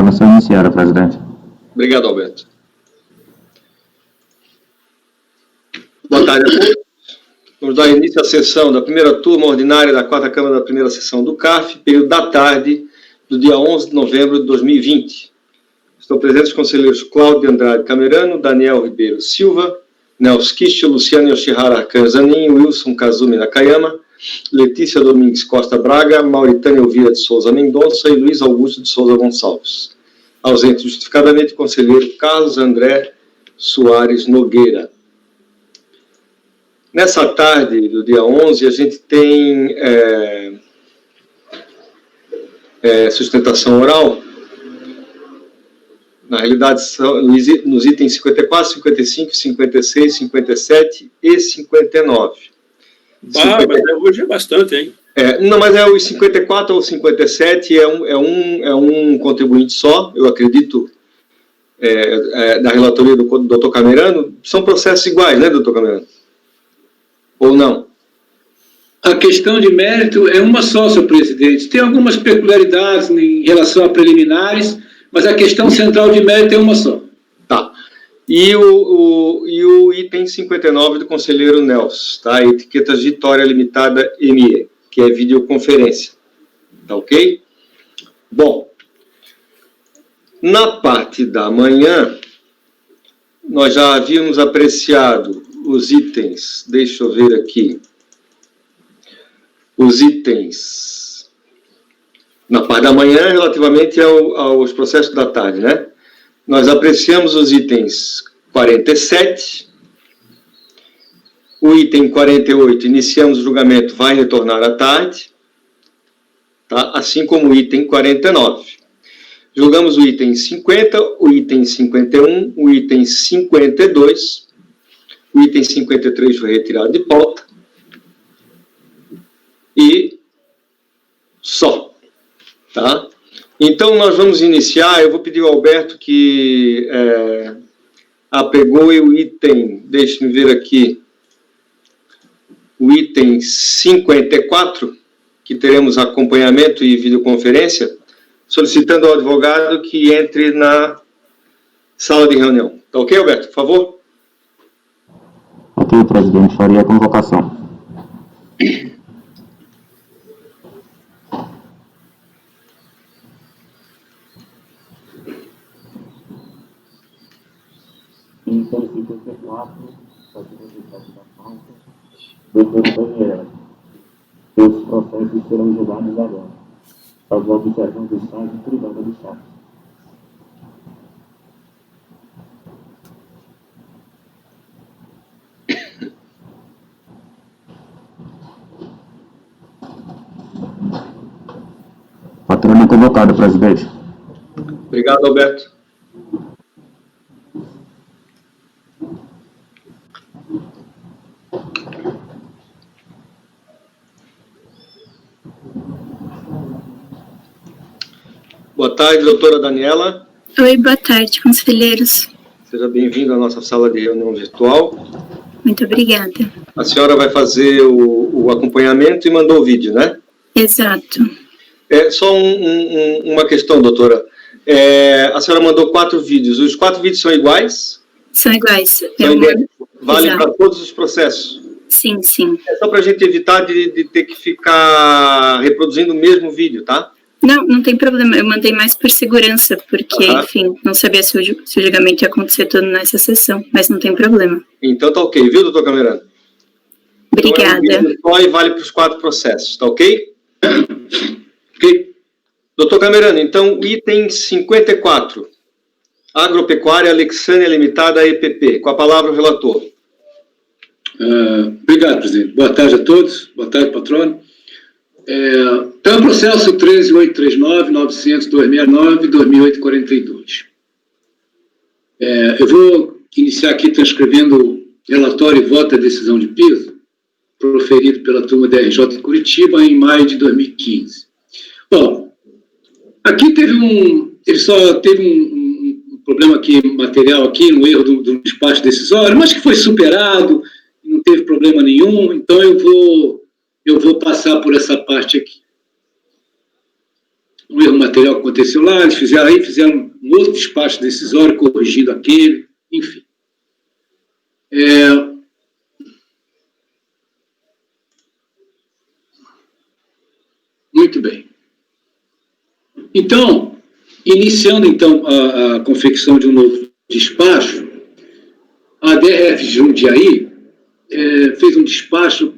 gravação iniciada, presidente. Obrigado, Alberto. Boa tarde a todos. Vamos dar início à sessão da primeira turma ordinária da quarta Câmara da primeira sessão do CARF, período da tarde do dia 11 de novembro de 2020. Estão presentes os conselheiros Cláudio Andrade Camerano, Daniel Ribeiro Silva, Nelson Kish, Luciano Yoshihara Arcanzanin, Wilson Kazumi Nakayama, Letícia Domingues Costa Braga, Mauritânia Elvira de Souza Mendonça e Luiz Augusto de Souza Gonçalves. Ausente justificadamente o conselheiro Carlos André Soares Nogueira. Nessa tarde do dia 11, a gente tem sustentação oral. Na realidade, são nos itens 54, 55, 56, 57 e 59. Mas hoje é bastante, hein? Não, mas os 54 ou 57 é um contribuinte só, eu acredito, da relatoria do Dr. Camerano. São processos iguais, né, Dr. Camerano? Ou não? A questão de mérito é uma só, senhor presidente. Tem algumas peculiaridades em relação a preliminares, mas a questão central de mérito é uma só. Tá. E o item 59 do conselheiro Nelson, tá? Etiquetas Vitória Limitada ME, que é videoconferência. Tá ok? Bom, na parte da manhã, nós já havíamos apreciado os itens, deixa eu ver aqui, os itens na parte da manhã relativamente aos processos da tarde, né? Nós apreciamos os itens 47, o item 48, iniciamos o julgamento, vai retornar à tarde, tá? Assim como o item 49. Julgamos o item 50, o item 51, o item 52, o item 53 foi retirado de pauta, e só, tá? Então, nós vamos iniciar. Eu vou pedir ao Alberto que apregoe o item, deixe-me ver aqui, o item 54, que teremos acompanhamento e videoconferência, solicitando ao advogado que entre na sala de reunião. Tá ok, Alberto? Por favor. Ok, presidente, faria a convocação. Item 54, artigo 27 da pauta, doutor Daniela. Os processos serão julgados agora, após a observação do estágio privado do Estado. Patrônio convocado, presidente. Obrigado, Alberto. Boa tarde, doutora Daniela. Oi, boa tarde, conselheiros. Seja bem-vindo à nossa sala de reunião virtual. Muito obrigada. A senhora vai fazer o acompanhamento e mandou o vídeo, né? Exato. Só uma questão, doutora. A senhora mandou 4 vídeos. Os 4 vídeos são iguais? São iguais. Vale para todos os processos? Sim, sim. É só para a gente evitar de ter que ficar reproduzindo o mesmo vídeo, tá? Não tem problema. Eu mandei mais por segurança, porque, enfim, não sabia se o julgamento ia acontecer todo nessa sessão, mas não tem problema. Então tá ok, viu, doutor Camerano? Obrigada. Então, só e vale para os 4 processos, tá ok? Ok. Doutor Camerano, então, item 54, Agropecuária Alexânia Limitada EPP. Com a palavra o relator. Obrigado, presidente. Boa tarde a todos. Boa tarde, patrono. Então, processo 13.839.900.269.2008.42. Eu vou iniciar aqui transcrevendo relatório e voto da decisão de piso, proferido pela turma da RJ de Curitiba em maio de 2015. Bom, aqui ele só teve um problema aqui, material aqui, um erro do despacho decisório, mas que foi superado, não teve problema nenhum, então eu vou passar por essa parte aqui. um erro material que aconteceu lá, eles fizeram um outro despacho decisório corrigindo aquele, enfim. Muito bem. Então, iniciando então a confecção de um novo despacho, a DRF Jundiaí fez um despacho,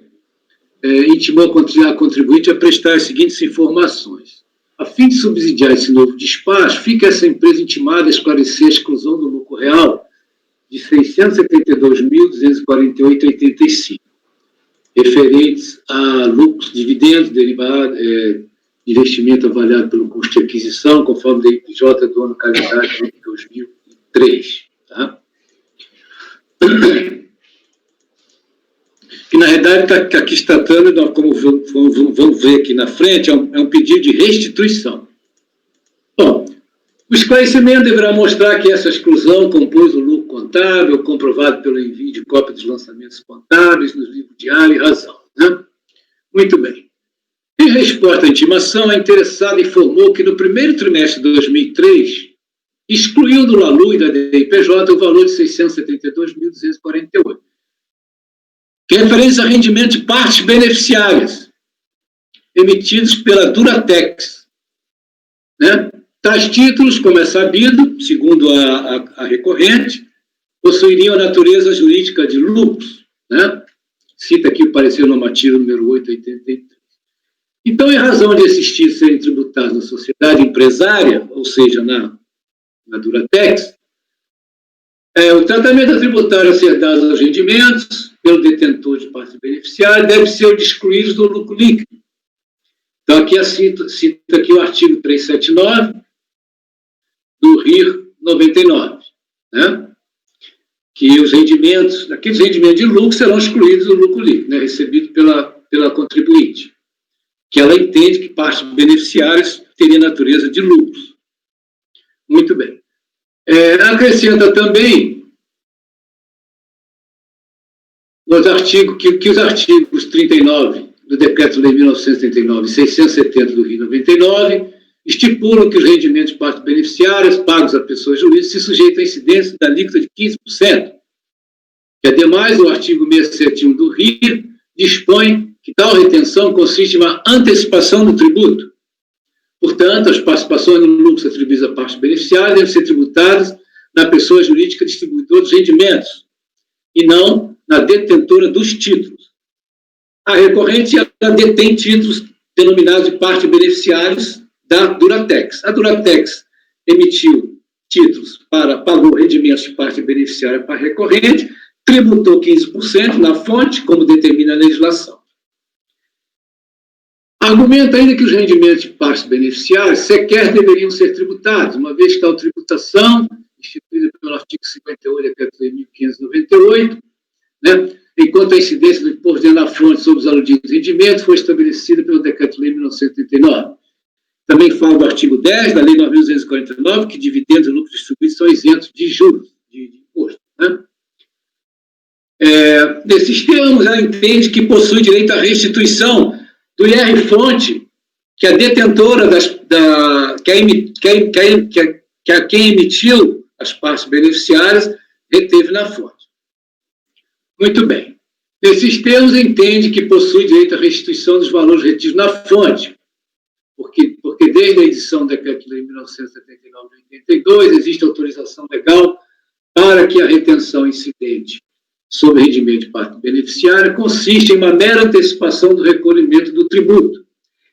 intimou a contribuinte a prestar as seguintes informações. A fim de subsidiar esse novo despacho, fica essa empresa intimada a esclarecer a exclusão do lucro real de R$ 672.248,85, referentes a lucros, dividendos, derivados, investimento avaliado pelo custo de aquisição, conforme a DIPJ do ano calendário de 2003. Tá? Que, na realidade, aqui está tratando, como vamos ver aqui na frente, é um pedido de restituição. Bom, o esclarecimento deverá mostrar que essa exclusão compôs o lucro contábil, comprovado pelo envio de cópia dos lançamentos contábeis nos livros diário e razão. Né? Muito bem. Em resposta à intimação, a interessada informou que no primeiro trimestre de 2003, excluiu do LALU e da DIPJ o valor de R$ 672.248, que é referência a rendimento de partes beneficiárias emitidos pela Duratex. Né? Tais títulos, como é sabido, segundo a recorrente, possuiriam a natureza jurídica de lucros. Né? Cita aqui o parecer normativo número 883. Então, em razão de esses títulos serem tributados na sociedade empresária, ou seja, na Duratex, o tratamento tributário a ser dado aos rendimentos pelo detentor de parte beneficiária deve ser o de excluídos do lucro líquido. Então, aqui cita aqui o artigo 379 do RIR 99, né? Que os rendimentos, aqueles rendimentos de lucro serão excluídos do lucro líquido, né? Recebido pela contribuinte, que ela entende que partes beneficiárias teriam natureza de lucros. Muito bem. Acrescenta também os artigos, que os artigos 39 do Decreto-Lei 1939 e 670 do Rio 99 estipulam que os rendimentos de partes beneficiárias pagos a pessoas jurídicas se sujeitam à incidência da alíquota de 15%. E, ademais, o artigo 671 do Rio dispõe que tal retenção consiste em uma antecipação do tributo. Portanto, as participações no lucro atribuídas a partes beneficiárias devem ser tributadas na pessoa jurídica distribuidora dos rendimentos e não na detentora dos títulos. A recorrente ela detém títulos denominados de partes beneficiárias da Duratex. A Duratex emitiu títulos pagou rendimentos de parte beneficiária para a recorrente, tributou 15% na fonte, como determina a legislação. Argumenta ainda que os rendimentos de partes beneficiárias sequer deveriam ser tributados, uma vez que tal tributação, instituída pelo artigo 58 da Decreto-Lei 1598, né, enquanto a incidência do imposto na fonte sobre os aludidos rendimentos foi estabelecida pelo Decreto-Lei 1989. Também fala do artigo 10 da Lei 9.249, que dividendos e lucros distribuídos são isentos de juros, de imposto. Né? Nesses termos, ela entende que possui direito à restituição do IR-fonte que a detentora quem emitiu as partes beneficiárias reteve na fonte. Muito bem. Nesses termos, entende que possui direito à restituição dos valores retidos na fonte, porque desde a edição do Decreto-Lei 1979 de 82 existe autorização legal para que a retenção incidente sobre rendimento de parte beneficiária consiste em uma mera antecipação do recolhimento do tributo.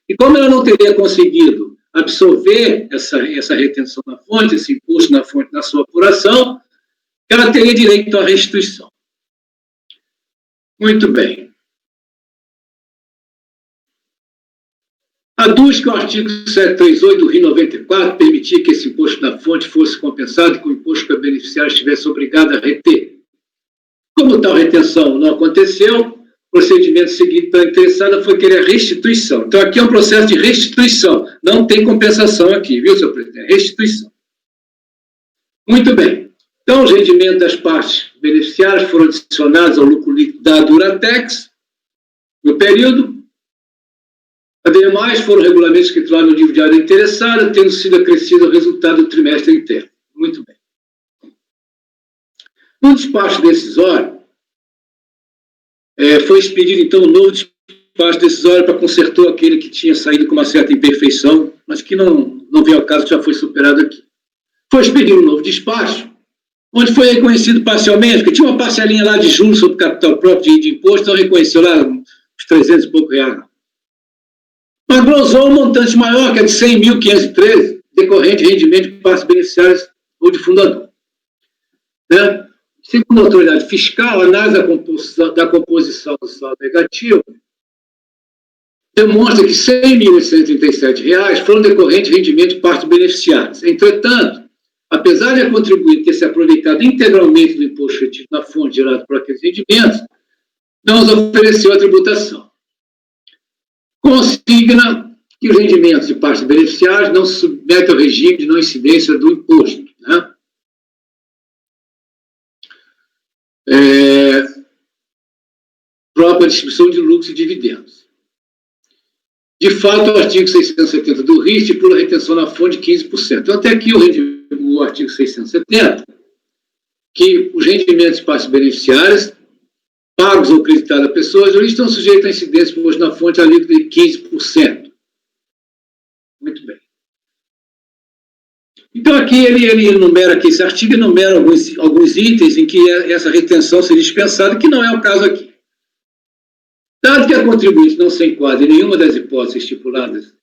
E como ela não teria conseguido absorver essa retenção na fonte, esse imposto na fonte, na sua apuração, ela teria direito à restituição. Muito bem. Aduz que o artigo 738 do Rio 94 permitia que esse imposto na fonte fosse compensado com o imposto que a beneficiária estivesse obrigada a reter. Como tal retenção não aconteceu, o procedimento seguinte pela interessada foi querer a restituição. Então, aqui é um processo de restituição. Não tem compensação aqui, viu, senhor presidente? É restituição. Muito bem. Então, os rendimentos das partes beneficiárias foram adicionados ao lucro líquido da Duratex no período. Ademais, foram regulamentos escriturados no livro diário da interessada, tendo sido acrescido o resultado do trimestre interno. Muito bem. No despacho decisório, foi expedido, então, um novo despacho decisório para consertar aquele que tinha saído com uma certa imperfeição, mas que não veio ao caso, já foi superado aqui. Foi expedido um novo despacho, onde foi reconhecido parcialmente, porque tinha uma parcelinha lá de juros sobre capital próprio de imposto, então reconheceu lá os 300 e pouco reais. Mas glosou um montante maior, que é de 100.513, decorrente de rendimento de partes beneficiárias ou de fundador. Né? Segundo a autoridade fiscal, a análise da composição do saldo negativo demonstra que R$ 100.837 foram decorrentes de rendimento de partes beneficiárias. Entretanto, apesar de a contribuinte ter se aproveitado integralmente do imposto retido na fonte gerado por aqueles rendimentos, não os ofereceu a tributação. Consigna que os rendimentos de partes beneficiárias não se submetem ao regime de não incidência do imposto. Né? Própria distribuição de lucros e dividendos. De fato, o artigo 670 do RIS estipula a retenção na fonte de 15%. Então, até aqui o artigo 670, que os rendimentos de partes beneficiárias pagos ou creditados a pessoas jurídicas estão sujeitos a incidência imposto na fonte alíquota de 15%. Muito bem. Então, aqui ele enumera, aqui, esse artigo enumera alguns itens em que essa retenção seria dispensada, que não é o caso aqui. Dado que a contribuinte não se enquadra em nenhuma das hipóteses estipuladas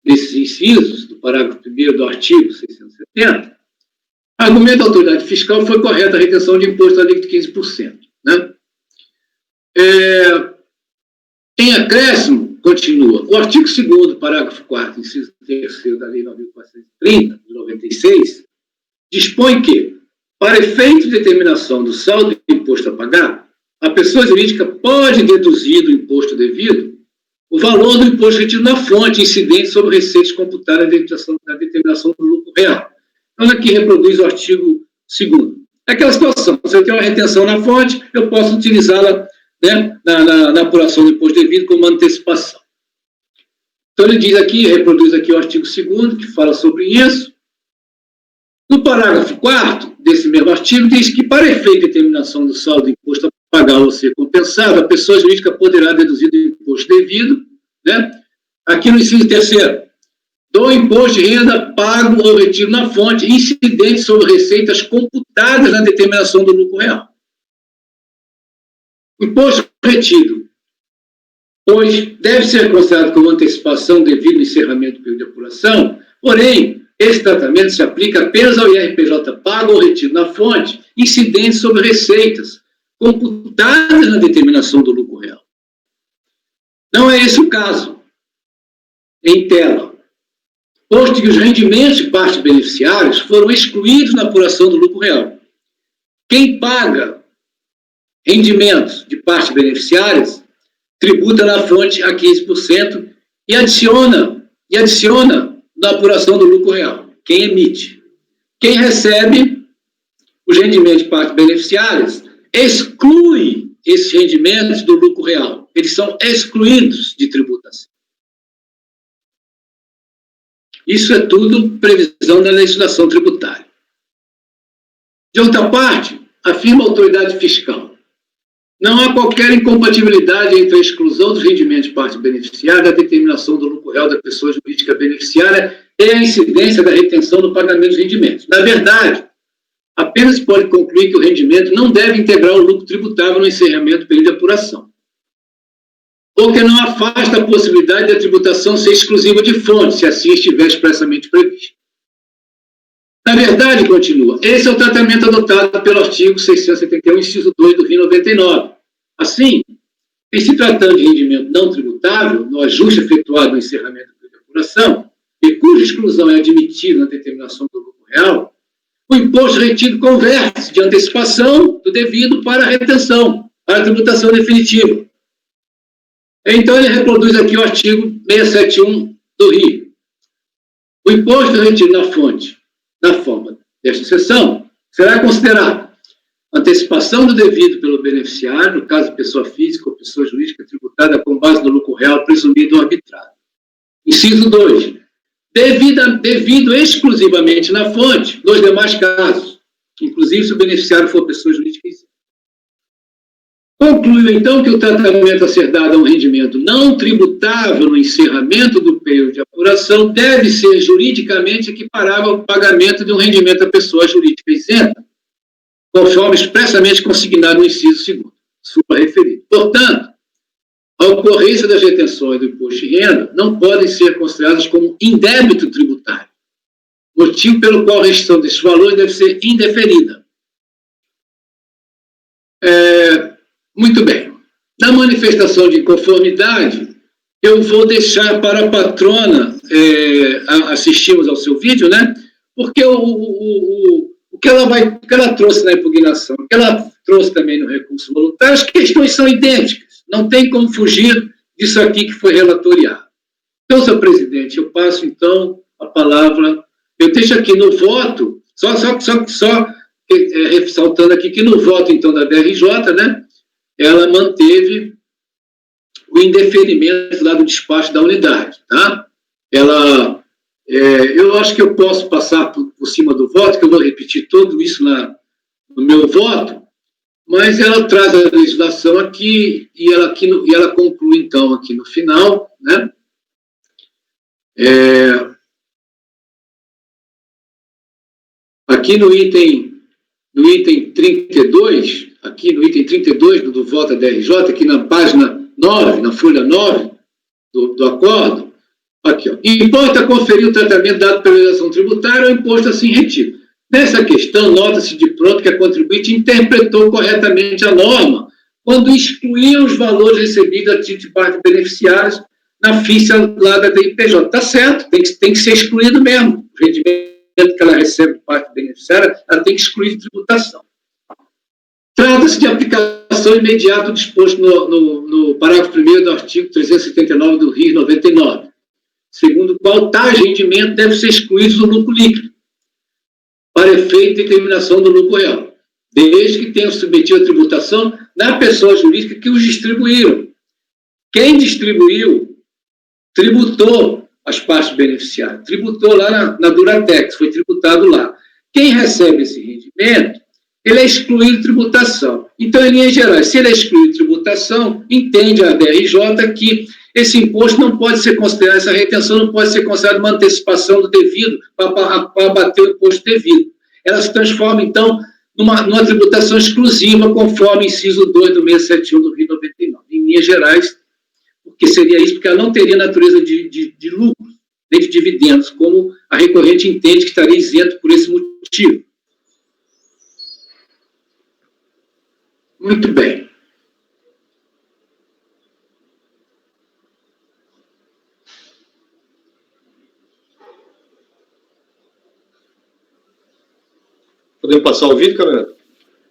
nesses incisos do parágrafo 1º do artigo 670, argumento da autoridade fiscal foi correta a retenção de imposto alíquota de 15%. Né? Em acréscimo, continua, o artigo 2º, parágrafo 4º, inciso 3º da Lei 9.430, de 96, dispõe que, para efeito de determinação do saldo de imposto a pagar, a pessoa jurídica pode deduzir do imposto devido o valor do imposto retido na fonte incidente sobre receitas computadas na determinação do lucro real. Então, aqui reproduz o artigo 2º. É aquela situação, se eu tenho uma retenção na fonte, eu posso utilizá-la, né, na apuração do imposto devido como antecipação. Então, ele diz aqui, reproduz aqui o artigo 2º, que fala sobre isso. No parágrafo 4º desse mesmo artigo, diz que, para efeito de determinação do saldo do imposto a pagar ou ser compensado, a pessoa jurídica poderá deduzir do imposto devido, né? Aqui no inciso 3º, do imposto de renda pago ou retido na fonte, incidente sobre receitas computadas na determinação do lucro real. O imposto retido, pois deve ser considerado como antecipação devido ao encerramento do período de apuração, porém, esse tratamento se aplica apenas ao IRPJ pago ou retido na fonte, incidente sobre receitas computadas na determinação do lucro real. Não é esse o caso. Em tela, posto que os rendimentos de partes beneficiárias foram excluídos na apuração do lucro real. Quem paga rendimentos de partes beneficiárias tributa na fonte a 15% e adiciona na apuração do lucro real. Quem emite. Quem recebe os rendimentos de partes beneficiárias exclui esses rendimentos do lucro real. Eles são excluídos de tributação. Isso é tudo previsão da legislação tributária. De outra parte, afirma a autoridade fiscal, não há qualquer incompatibilidade entre a exclusão dos rendimentos de parte beneficiária da determinação do lucro real da pessoa jurídica beneficiária e a incidência da retenção do pagamento dos rendimentos. Na verdade, apenas pode concluir que o rendimento não deve integrar o lucro tributável no encerramento do período de apuração, porque não afasta a possibilidade da tributação ser exclusiva de fonte, se assim estiver expressamente previsto. Na verdade, continua, esse é o tratamento adotado pelo artigo 671, inciso 2 do RI 99. Assim, em se tratando de rendimento não tributável, no ajuste efetuado no encerramento do período de apuração, e cuja exclusão é admitida na determinação do lucro real, o imposto retido converte-se de antecipação do devido para a retenção, para a tributação definitiva. Então, ele reproduz aqui o artigo 671 do RI. O imposto retido na fonte, na forma desta seção, será considerado antecipação do devido pelo beneficiário, no caso de pessoa física ou pessoa jurídica tributada com base no lucro real presumido ou arbitrado. Inciso 2. Devido exclusivamente na fonte, nos demais casos, inclusive se o beneficiário for pessoa jurídica. Concluiu, então, que o tratamento a ser dado a um rendimento não tributável no encerramento do período de apuração deve ser juridicamente equiparável ao pagamento de um rendimento à pessoa jurídica isenta, conforme expressamente consignado no inciso 2º, supra-referido. Portanto, a ocorrência das retenções do imposto de renda não podem ser consideradas como indébito tributário, motivo pelo qual a restrição desses valores deve ser indeferida. Muito bem. Na manifestação de inconformidade, eu vou deixar para a patrona assistirmos ao seu vídeo, né? Porque o que ela trouxe na impugnação, o que ela trouxe também no recurso voluntário, as questões são idênticas. Não tem como fugir disso aqui que foi relatoriado. Então, senhor presidente, eu passo, então, a palavra. Eu deixo aqui no voto, só ressaltando aqui que no voto, então, da DRJ, né, ela manteve o indeferimento lá do despacho da unidade, tá? Eu acho que eu posso passar por cima do voto, que eu vou repetir tudo isso no meu voto, mas ela traz a legislação aqui e ela conclui, então, aqui no final, né? Aqui no item 32, aqui no item 32 do voto da DRJ, aqui na página 9, na folha 9 do acordo, aqui, ó, importa conferir o tratamento dado pela legislação tributária ao imposto assim retido. Nessa questão, nota-se de pronto que a contribuinte interpretou corretamente a norma quando excluía os valores recebidos a título de parte beneficiários na ficha lá da DIPJ. Está certo, tem que ser excluído mesmo. O rendimento que ela recebe de parte beneficiária, ela tem que excluir de tributação. Trata-se de aplicação imediata do disposto no parágrafo 1º do artigo 379 do RIS 99, segundo o qual tais rendimentos devem ser excluídos do lucro líquido, para efeito de determinação do lucro real, desde que tenham submetido a tributação na pessoa jurídica que os distribuíram. Quem distribuiu, tributou as partes beneficiárias, tributou lá na Duratex, foi tributado lá. Quem recebe esse rendimento, ele é excluído de tributação. Então, em linhas gerais, se ele é excluído de tributação, entende a DRJ que esse imposto não pode ser considerado, essa retenção não pode ser considerada uma antecipação do devido para abater o imposto devido. Ela se transforma, então, numa tributação exclusiva, conforme o inciso 2 do 671 do RIS 99. Em linhas gerais, porque seria isso, porque ela não teria natureza de lucro, nem de dividendos, como a recorrente entende que estaria isento por esse motivo. Muito bem. Podemos passar o vídeo, Caminhando?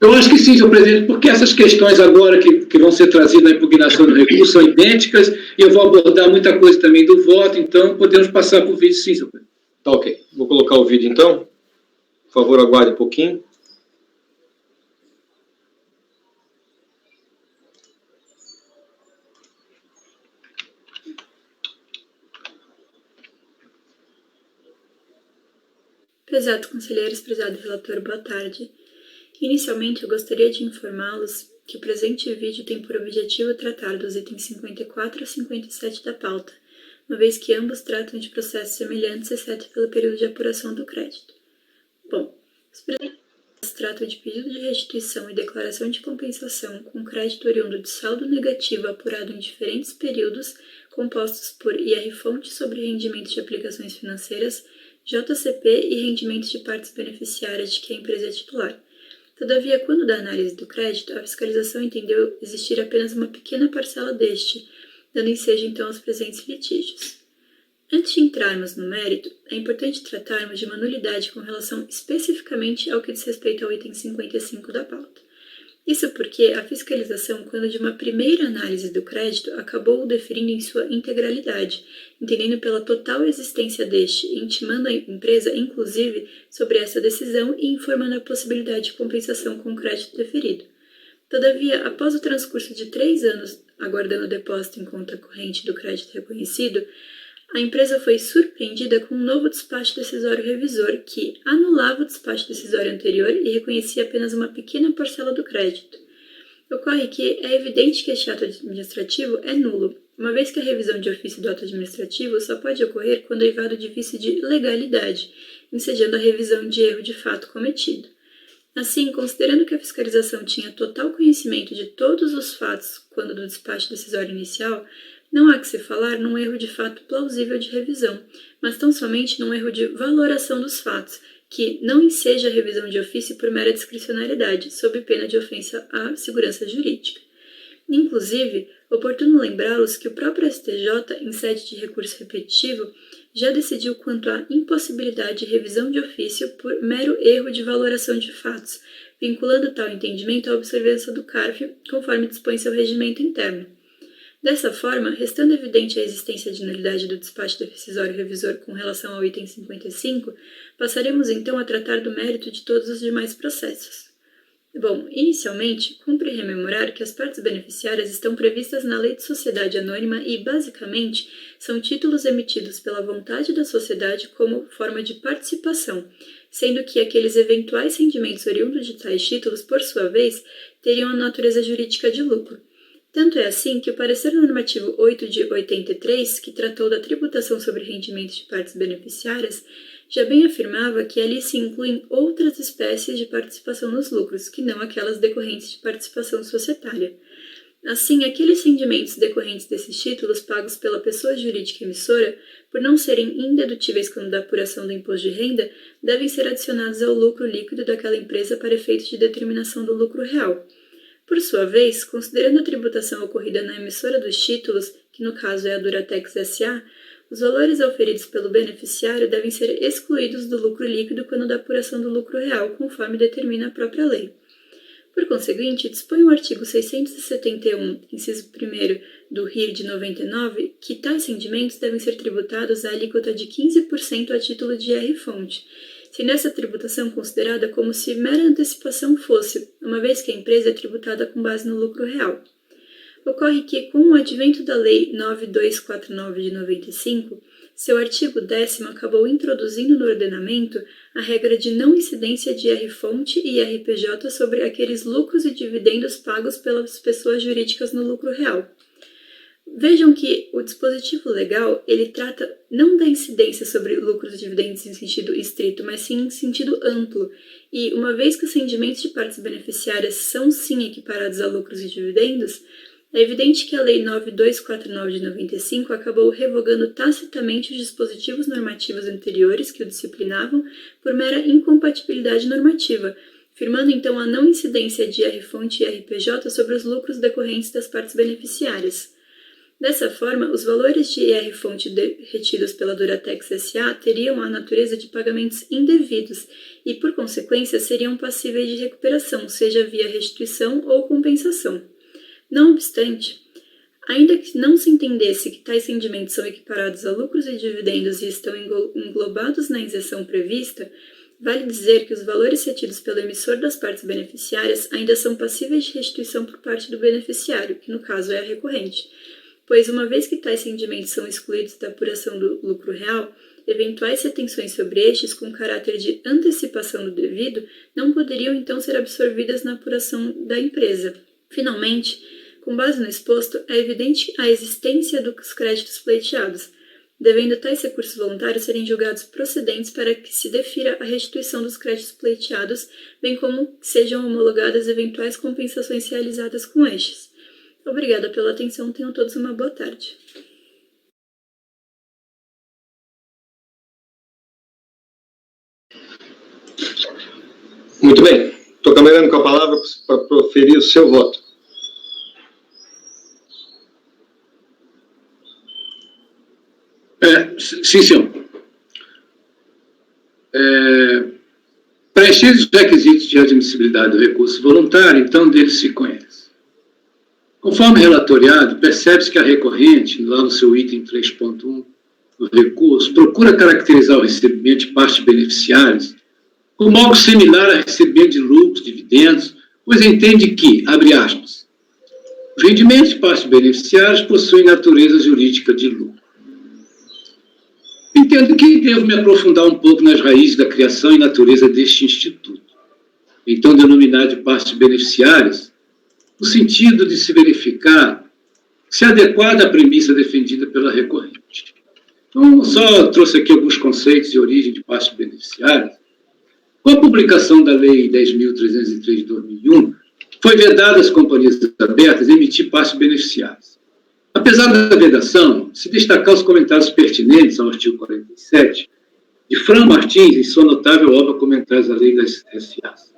Eu acho que sim, senhor presidente, porque essas questões agora que vão ser trazidas na impugnação do recurso são idênticas e eu vou abordar muita coisa também do voto, então podemos passar para o vídeo sim, senhor presidente. Tá ok. Vou colocar o vídeo então. Por favor, aguarde um pouquinho. Prezado conselheiros, prezado relator, boa tarde. Inicialmente, eu gostaria de informá-los que o presente vídeo tem por objetivo tratar dos itens 54 a 57 da pauta, uma vez que ambos tratam de processos semelhantes, exceto pelo período de apuração do crédito. Bom, os presentes tratam de pedido de restituição e declaração de compensação com crédito oriundo de saldo negativo apurado em diferentes períodos, compostos por IR-fonte sobre rendimentos de aplicações financeiras, JCP e rendimentos de partes beneficiárias de que a empresa é titular. Todavia, quando da análise do crédito, a fiscalização entendeu existir apenas uma pequena parcela deste, dando ensejo então aos presentes litígios. Antes de entrarmos no mérito, é importante tratarmos de uma nulidade com relação especificamente ao que diz respeito ao item 55 da pauta. Isso porque a fiscalização, quando de uma primeira análise do crédito, acabou o deferindo em sua integralidade, entendendo pela total existência deste, intimando a empresa, inclusive, sobre essa decisão e informando a possibilidade de compensação com o crédito deferido. Todavia, após o transcurso de 3 anos, aguardando o depósito em conta corrente do crédito reconhecido, a empresa foi surpreendida com um novo despacho decisório revisor que anulava o despacho decisório anterior e reconhecia apenas uma pequena parcela do crédito. Ocorre que é evidente que este ato administrativo é nulo, uma vez que a revisão de ofício do ato administrativo só pode ocorrer quando derivado de vício de legalidade, ensejando a revisão de erro de fato cometido. Assim, considerando que a fiscalização tinha total conhecimento de todos os fatos quando do despacho decisório inicial, não há que se falar num erro de fato plausível de revisão, mas tão somente num erro de valoração dos fatos, que não enseja a revisão de ofício por mera discricionariedade, sob pena de ofensa à segurança jurídica. Inclusive, oportuno lembrá-los que o próprio STJ, em sede de recurso repetitivo, já decidiu quanto à impossibilidade de revisão de ofício por mero erro de valoração de fatos, vinculando tal entendimento à observância do CARF, conforme dispõe seu regimento interno. Dessa forma, restando evidente a existência de nulidade do despacho decisório revisor com relação ao item 55, passaremos então a tratar do mérito de todos os demais processos. Bom, inicialmente, cumpre rememorar que as partes beneficiárias estão previstas na Lei de Sociedade Anônima e, basicamente, são títulos emitidos pela vontade da sociedade como forma de participação, sendo que aqueles eventuais rendimentos oriundos de tais títulos, por sua vez, teriam a natureza jurídica de lucro. Tanto é assim que o parecer normativo 8 de 83, que tratou da tributação sobre rendimentos de partes beneficiárias, já bem afirmava que ali se incluem outras espécies de participação nos lucros, que não aquelas decorrentes de participação societária. Assim, aqueles rendimentos decorrentes desses títulos pagos pela pessoa jurídica emissora, por não serem indedutíveis quando da apuração do imposto de renda, devem ser adicionados ao lucro líquido daquela empresa para efeitos de determinação do lucro real. Por sua vez, considerando a tributação ocorrida na emissora dos títulos, que no caso é a Duratex S.A., os valores auferidos pelo beneficiário devem ser excluídos do lucro líquido quando da apuração do lucro real, conforme determina a própria lei. Por conseguinte, dispõe o artigo 671, inciso 1º do RIR de 99, que tais rendimentos devem ser tributados à alíquota de 15% a título de IR-fonte, sendo essa tributação considerada como se mera antecipação fosse, uma vez que a empresa é tributada com base no lucro real. Ocorre que, com o advento da Lei 9249 de 95, seu artigo 10º acabou introduzindo no ordenamento a regra de não incidência de IR-fonte e IRPJ sobre aqueles lucros e dividendos pagos pelas pessoas jurídicas no lucro real. Vejam que o dispositivo legal, ele trata não da incidência sobre lucros e dividendos em sentido estrito, mas sim em sentido amplo, e uma vez que os rendimentos de partes beneficiárias são sim equiparados a lucros e dividendos, é evidente que a Lei 9249 de 95 acabou revogando tacitamente os dispositivos normativos anteriores que o disciplinavam por mera incompatibilidade normativa, firmando então a não incidência de IR-fonte e IRPJ sobre os lucros decorrentes das partes beneficiárias. Dessa forma, os valores de IR-fonte retidos pela Duratex S.A. teriam a natureza de pagamentos indevidos e, por consequência, seriam passíveis de recuperação, seja via restituição ou compensação. Não obstante, ainda que não se entendesse que tais rendimentos são equiparados a lucros e dividendos e estão englobados na isenção prevista, vale dizer que os valores retidos pelo emissor das partes beneficiárias ainda são passíveis de restituição por parte do beneficiário, que no caso é a recorrente, pois uma vez que tais rendimentos são excluídos da apuração do lucro real, eventuais retenções sobre estes com caráter de antecipação do devido não poderiam então ser absorvidas na apuração da empresa. Finalmente, com base no exposto, é evidente a existência dos créditos pleiteados, devendo tais recursos voluntários serem julgados procedentes para que se defira a restituição dos créditos pleiteados, bem como que sejam homologadas eventuais compensações realizadas com estes. Obrigada pela atenção, tenham todos uma boa tarde. Muito bem. Estou caminhando com a palavra para proferir o seu voto. Sim, senhor. Preenchidos os requisitos de admissibilidade do recurso voluntário, então dele se conhece. Conforme relatoriado, percebe-se que a recorrente, lá no seu item 3.1 do recurso, procura caracterizar o recebimento de partes beneficiárias como algo similar a recebimento de lucros, dividendos, pois entende que, abre aspas, os rendimentos de partes beneficiárias possuem natureza jurídica de lucro. Entendo que devo me aprofundar um pouco nas raízes da criação e natureza deste instituto, então denominado de partes beneficiárias, no sentido de se verificar se é adequada a premissa defendida pela recorrente. Então, só trouxe aqui alguns conceitos de origem de partes beneficiárias. Com a publicação da Lei 10.303 de 2001, foi vedado às companhias abertas emitir partes beneficiárias. Apesar da vedação, se destacar os comentários pertinentes ao artigo 47, de Fran Martins, em sua notável obra Comentários à Lei das SAs.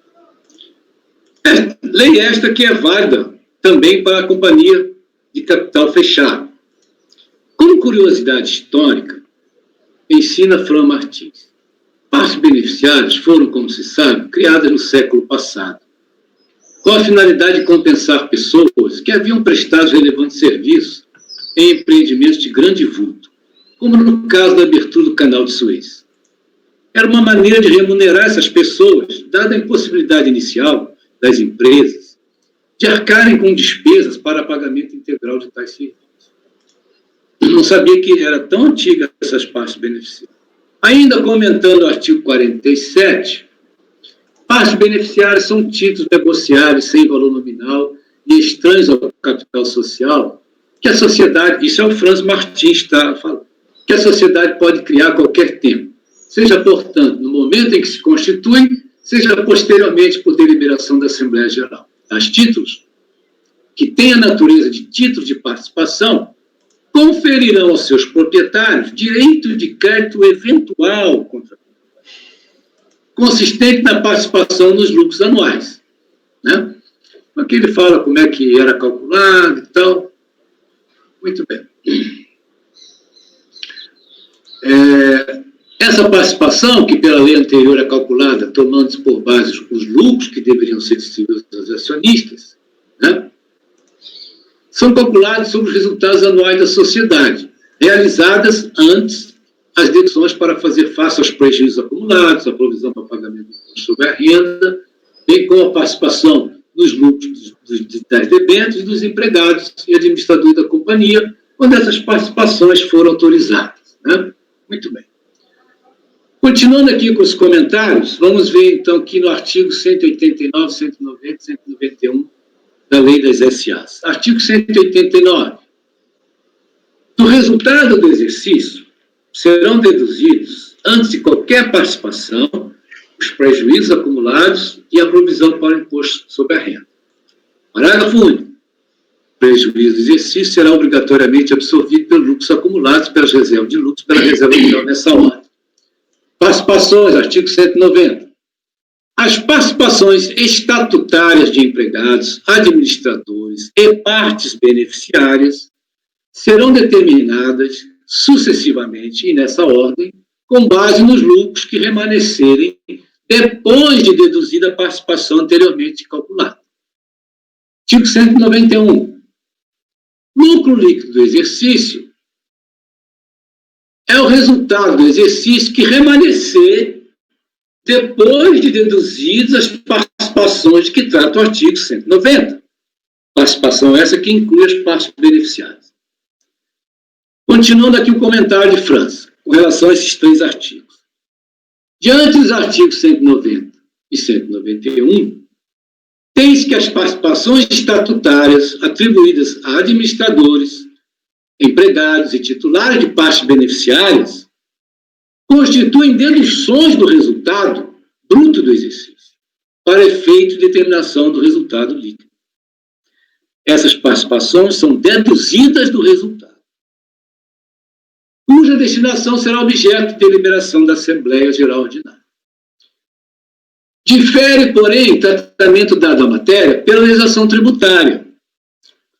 Lei esta que é válida também para a companhia de capital fechado. Como curiosidade histórica, ensina Fran Martins, partes beneficiárias foram, como se sabe, criadas no século passado, com a finalidade de compensar pessoas que haviam prestado relevantes serviços em empreendimentos de grande vulto, como no caso da abertura do Canal de Suez. Era uma maneira de remunerar essas pessoas, dada a impossibilidade inicial das empresas de arcarem com despesas para pagamento integral de tais serviços. Não sabia que era tão antiga essas partes beneficiárias. Ainda comentando o artigo 47, partes beneficiárias são títulos negociáveis sem valor nominal e estranhos ao capital social, que a sociedade, isso é o Franz Martins está falando, que a sociedade pode criar a qualquer tempo, seja, portanto, no momento em que se constitui, seja posteriormente por deliberação da Assembleia Geral. Tais títulos, que têm a natureza de título de participação, conferirão aos seus proprietários direito de crédito eventual contra consistente na participação nos lucros anuais. Né? Aqui ele fala como é que era calculado e tal. Muito bem. Essa participação, que pela lei anterior é calculada, tomando por base os lucros que deveriam ser distribuídos aos acionistas, né, são calculados sobre os resultados anuais da sociedade, realizadas antes as deduções para fazer face aos prejuízos acumulados, a provisão para pagamento de imposto sobre a renda, bem como a participação nos lucros das debêntures e dos empregados e administradores da companhia, quando essas participações foram autorizadas. Né? Muito bem. Continuando aqui com os comentários, vamos ver, então, aqui no artigo 189, 190 e 191 da Lei das SAs. Artigo 189. Do resultado do exercício, serão deduzidos, antes de qualquer participação, os prejuízos acumulados e a provisão para o imposto sobre a renda. Parágrafo único. O prejuízo do exercício será obrigatoriamente absorvido pelos lucros acumulados pelas reservas de lucros pela reserva geral nessa ordem. Participações, artigo 190. As participações estatutárias de empregados, administradores e partes beneficiárias serão determinadas sucessivamente e nessa ordem, com base nos lucros que remanescerem depois de deduzida a participação anteriormente calculada. Artigo 191. Lucro líquido do exercício é o resultado do exercício que remanescer depois de deduzidas as participações que trata o artigo 190. Participação essa que inclui as partes beneficiárias. Continuando aqui o comentário de França, com relação a esses três artigos. Diante dos artigos 190 e 191, tem-se que as participações estatutárias atribuídas a administradores, empregados e titulares de partes beneficiárias constituem deduções do resultado bruto do exercício, para efeito de determinação do resultado líquido. Essas participações são deduzidas do resultado, cuja destinação será objeto de deliberação da Assembleia Geral Ordinária. Difere, porém, o tratamento dado à matéria pela legislação tributária,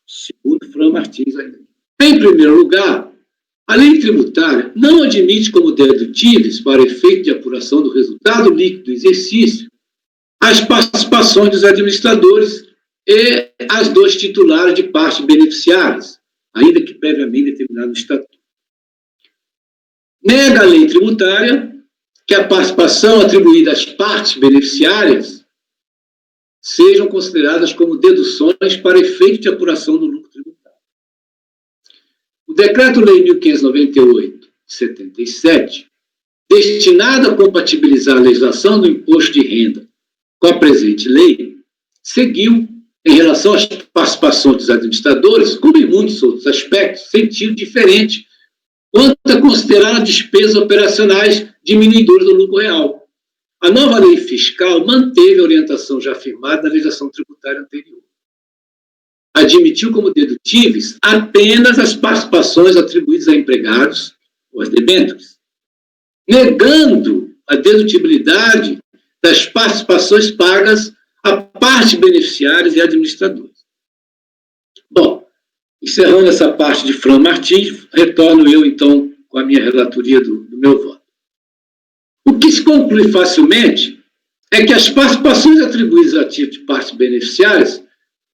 segundo Fran Martins ainda. Em primeiro lugar, a lei tributária não admite como dedutíveis, para efeito de apuração do resultado líquido do exercício, as participações dos administradores e as dos titulares de partes beneficiárias, ainda que previamente determinado no Estatuto. Nega a lei tributária que a participação atribuída às partes beneficiárias sejam consideradas como deduções para efeito de apuração do lucro tributário. O Decreto-Lei 1598, de 77, destinado a compatibilizar a legislação do imposto de renda com a presente lei, seguiu, em relação às participações dos administradores, como em muitos outros aspectos, sentido diferente quanto a considerar despesas operacionais diminuidoras do lucro real. A nova lei fiscal manteve a orientação já firmada na legislação tributária anterior. Admitiu como dedutíveis apenas as participações atribuídas a empregados ou as debêntures, negando a dedutibilidade das participações pagas a parte beneficiários e administradores. Bom, encerrando essa parte de Fran Martins, retorno eu, então, com a minha relatoria do meu voto. O que se conclui facilmente é que as participações atribuídas a título de partes beneficiárias,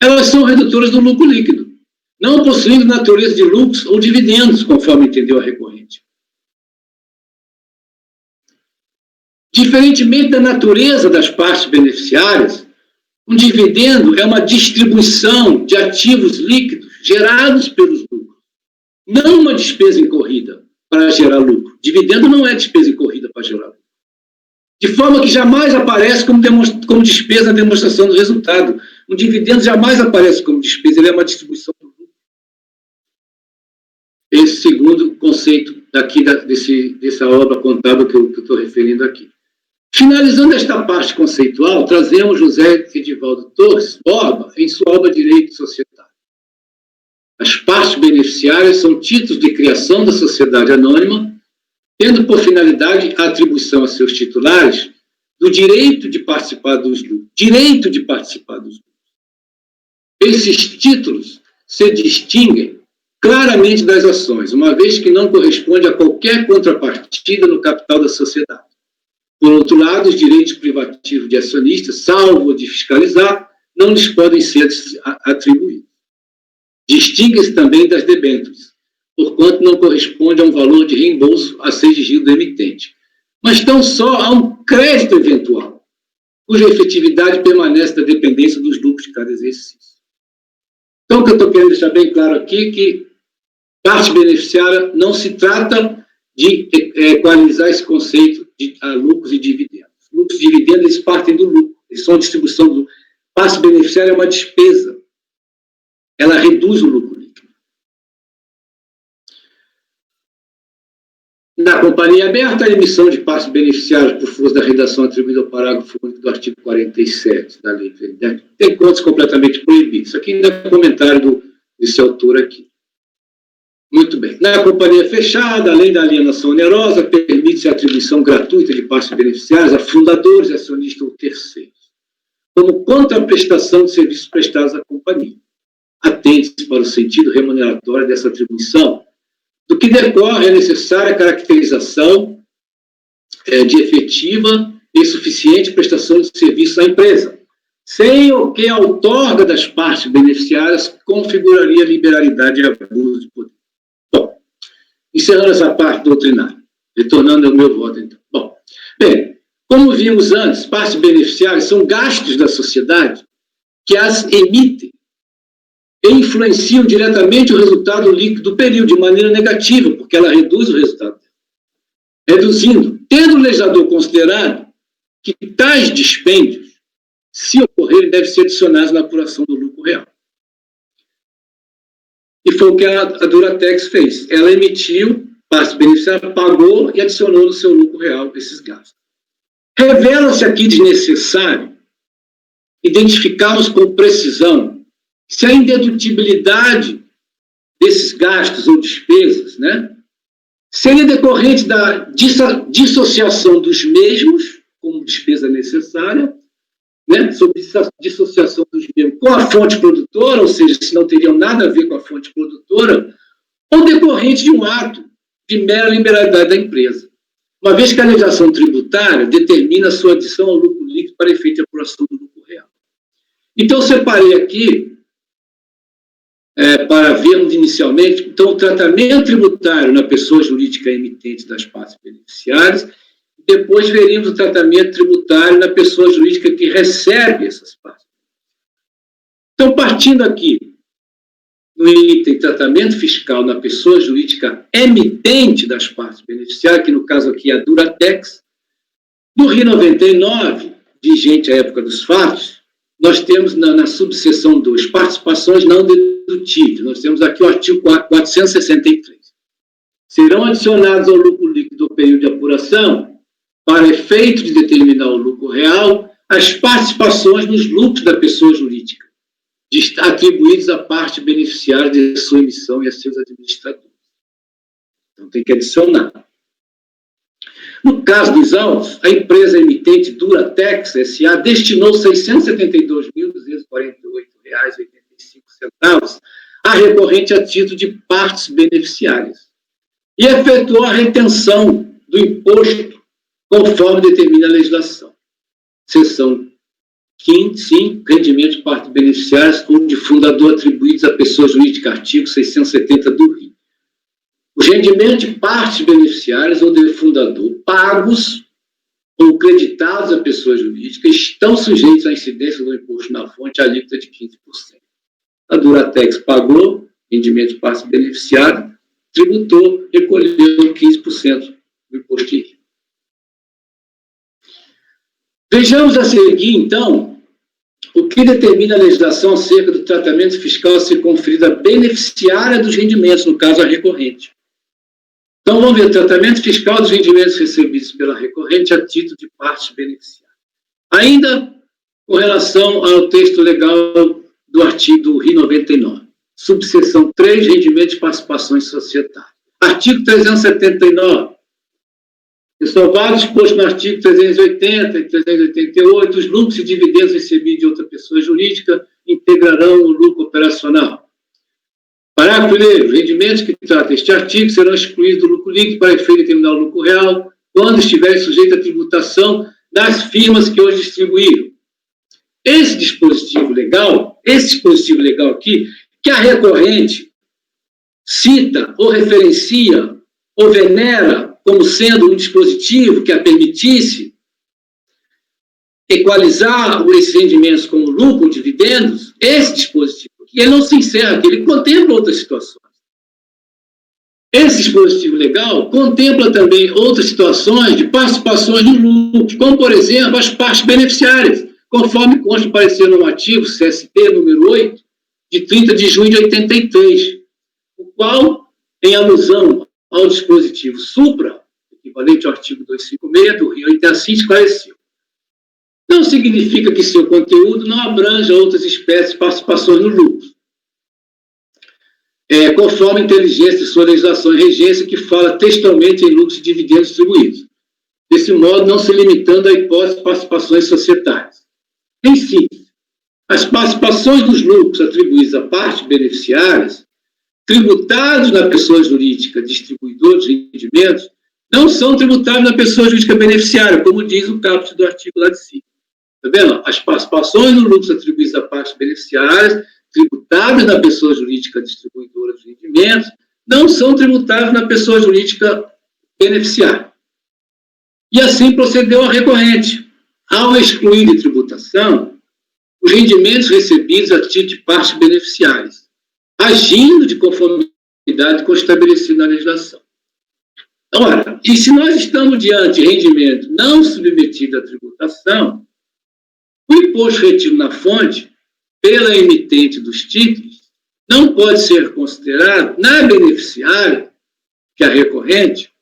elas são redutoras do lucro líquido, não possuindo natureza de lucros ou dividendos, conforme entendeu a recorrente. Diferentemente da natureza das partes beneficiárias, um dividendo é uma distribuição de ativos líquidos gerados pelos lucros, não uma despesa incorrida para gerar lucro. Dividendo não é despesa incorrida para gerar lucro. De forma que jamais aparece como despesa na demonstração do resultado. Um dividendo jamais aparece como despesa, ele é uma distribuição do lucro. Esse segundo conceito daqui dessa obra contábil que eu estou referindo aqui. Finalizando esta parte conceitual, trazemos José Edivaldo Torres Borba em sua obra Direito Societário. As partes beneficiárias são títulos de criação da sociedade anônima, tendo por finalidade a atribuição a seus titulares do direito de participar dos lucros. Direito de participar dos lucros. Esses títulos se distinguem claramente das ações, uma vez que não corresponde a qualquer contrapartida no capital da sociedade. Por outro lado, os direitos privativos de acionistas, salvo de fiscalizar, não lhes podem ser atribuídos. Distingue-se também das debêntures, porquanto não corresponde a um valor de reembolso a ser exigido do emitente, mas tão só a um crédito eventual, cuja efetividade permanece da dependência dos lucros de cada exercício. Então, o que eu estou querendo deixar bem claro aqui é que parte beneficiária não se trata de equalizar esse conceito de lucros e dividendos. Lucros e dividendos, eles partem do lucro, eles são a distribuição do lucro. Parte beneficiária é uma despesa, ela reduz o lucro líquido. Na companhia aberta, a emissão de partes beneficiárias por força da redação atribuída ao parágrafo único do artigo 47 da lei tem contas completamente proibidos. Isso aqui ainda é comentário desse autor aqui. Muito bem. Na companhia fechada, além da alienação onerosa, permite-se a atribuição gratuita de partes beneficiárias a fundadores, acionistas ou terceiros, como contraprestação de serviços prestados à companhia. Atende-se para o sentido remuneratório dessa atribuição, do que decorre a necessária caracterização de efetiva e suficiente prestação de serviço à empresa, sem o que a outorga das partes beneficiárias configuraria liberalidade e abuso de poder. Bom, encerrando essa parte doutrinária, retornando ao meu voto, então. Bom, bem, como vimos antes, partes beneficiárias são gastos da sociedade que as emitem e influenciam diretamente o resultado líquido do período de maneira negativa, porque ela reduz o resultado. Reduzindo, tendo o legislador considerado que tais dispêndios, se ocorrerem, devem ser adicionados na apuração do lucro real. E foi o que a Duratex fez. Ela emitiu, parte beneficiária, pagou e adicionou no seu lucro real esses gastos. Revela-se aqui desnecessário identificarmos com precisão se a indedutibilidade desses gastos ou despesas, né, seria decorrente da dissociação dos mesmos, como despesa necessária, né, sobre dissociação dos mesmos com a fonte produtora, ou seja, se não teriam nada a ver com a fonte produtora, ou decorrente de um ato de mera liberalidade da empresa. Uma vez que a legislação tributária determina a sua adição ao lucro líquido para efeito de apuração do lucro real. Então, eu separei aqui, para vermos inicialmente, então, o tratamento tributário na pessoa jurídica emitente das partes beneficiárias, e depois veríamos o tratamento tributário na pessoa jurídica que recebe essas partes. Então, partindo aqui no item tratamento fiscal na pessoa jurídica emitente das partes beneficiárias, que no caso aqui é a Duratex, no RI 99, vigente à época dos fatos, nós temos na subseção 2, participações não dedutíveis. Nós temos aqui o artigo 463. Serão adicionados ao lucro líquido do período de apuração, para efeito de determinar o lucro real, as participações nos lucros da pessoa jurídica, atribuídos à parte beneficiária de sua emissão e a seus administradores. Então, tem que adicionar. No caso dos autos, a empresa emitente Duratex S.A. destinou R$ 672.248,85 a recorrente a título de partes beneficiárias e efetuou a retenção do imposto conforme determina a legislação. Seção 5, rendimentos de partes beneficiárias ou de fundador atribuídos à pessoa jurídica, artigo 670 do RI. Os rendimentos de partes beneficiárias ou de fundador pagos ou creditados à pessoa jurídica estão sujeitos à incidência do imposto na fonte alíquota de 15%. A Duratex pagou rendimento de partes beneficiárias, tributou, recolheu 15% do imposto de RI. Vejamos a seguir, então, o que determina a legislação acerca do tratamento fiscal a ser conferido à beneficiária dos rendimentos, no caso, a recorrente. Então, vamos ver o tratamento fiscal dos rendimentos recebidos pela recorrente a título de parte beneficiária. Ainda com relação ao texto legal do artigo do RI 99, subseção 3, rendimento de participações societárias. Artigo 379, ressalvado disposto no artigo 380 e 388, os lucros e dividendos recebidos de outra pessoa jurídica integrarão o lucro operacional. Parágrafo 1º. Rendimentos que trata este artigo serão excluídos do lucro líquido para efeito de determinar o lucro real, quando estiverem sujeitos à tributação das firmas que hoje distribuíram. Esse dispositivo legal aqui, que a recorrente cita ou referencia ou venera como sendo um dispositivo que a permitisse equalizar esses rendimentos como lucro ou dividendos, esse dispositivo aqui, ele não se encerra aqui, ele contempla outras situações. Esse dispositivo legal contempla também outras situações de participações no lucro, como, por exemplo, as partes beneficiárias, conforme consta no parecer normativo CSP número 8, de 30 de junho de 83, o qual, em alusão ao dispositivo supra, equivalente ao artigo 256 do Rio, assim esclareceu. Não significa que seu conteúdo não abranja outras espécies de participações no lucro, conforme a inteligência de sua legislação e regência, que fala textualmente em lucros e dividendos distribuídos. Desse modo, não se limitando à hipótese de participações societárias. Em síntese, as participações dos lucros atribuídos a partes beneficiárias, tributados na pessoa jurídica distribuidora de rendimentos, não são tributados na pessoa jurídica beneficiária, como diz o caput do artigo lá de cima. Está vendo? As participações nos lucros atribuídos a partes beneficiárias, tributadas na pessoa jurídica distribuidora de rendimentos, não são tributadas na pessoa jurídica beneficiária. E assim procedeu a recorrente, ao excluir de tributação os rendimentos recebidos a título de partes beneficiárias, agindo de conformidade com o estabelecido na legislação. Ora, e se nós estamos diante de rendimento não submetido à tributação, o imposto retido na fonte, pela emitente dos títulos, não pode ser considerado, na beneficiária, que é a recorrente,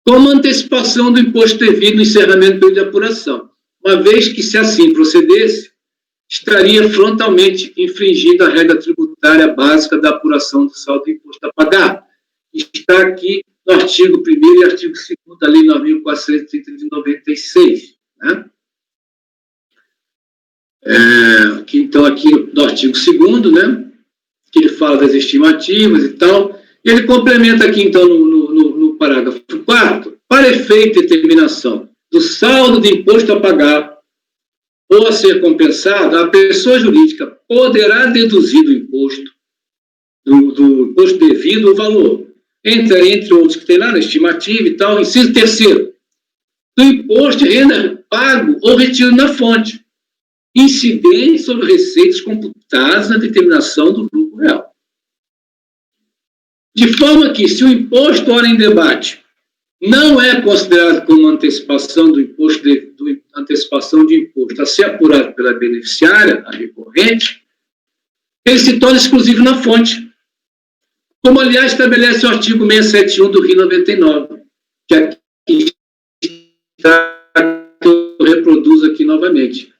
como antecipação do imposto devido no encerramento do período de apuração, uma vez que, se assim procedesse, estaria frontalmente infringindo a regra tributária básica da apuração do saldo do imposto a pagar, que está aqui no artigo 1º e artigo 2º da Lei 9.430 de 96, né? Então, aqui no artigo 2º, né, que ele fala das estimativas e tal, e ele complementa aqui, então, no parágrafo 4º, para efeito de determinação do saldo de imposto a pagar ou a ser compensado, a pessoa jurídica poderá deduzir do imposto devido o valor, entre outros que tem lá na estimativa e tal, inciso 3º, do imposto de renda pago ou retido na fonte, incidente sobre receitas computadas na determinação do lucro real. De forma que, se o imposto ora em debate não é considerado como antecipação do imposto antecipação de imposto a ser apurado pela beneficiária, a recorrente, ele se torna exclusivo na fonte, como, aliás, estabelece o artigo 671 do RI 99, que aqui está, que eu reproduzo aqui novamente.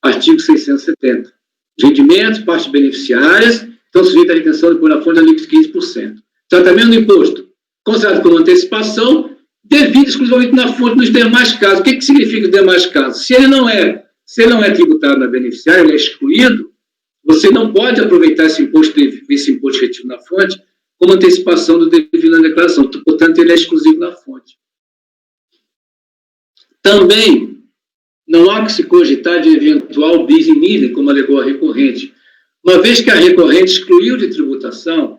Artigo 670. Os rendimentos, partes beneficiárias, estão sujeitos à retenção depois na fonte da alíquota de 15%. Tratamento do imposto, considerado como antecipação, devido exclusivamente na fonte nos demais casos. O que significa os demais casos? Se ele não é tributado na beneficiária, ele é excluído, você não pode aproveitar esse imposto retido na fonte como antecipação do devido na declaração. Portanto, ele é exclusivo na fonte. Também, não há que se cogitar de eventual bis in idem, como alegou a recorrente. Uma vez que a recorrente excluiu de tributação,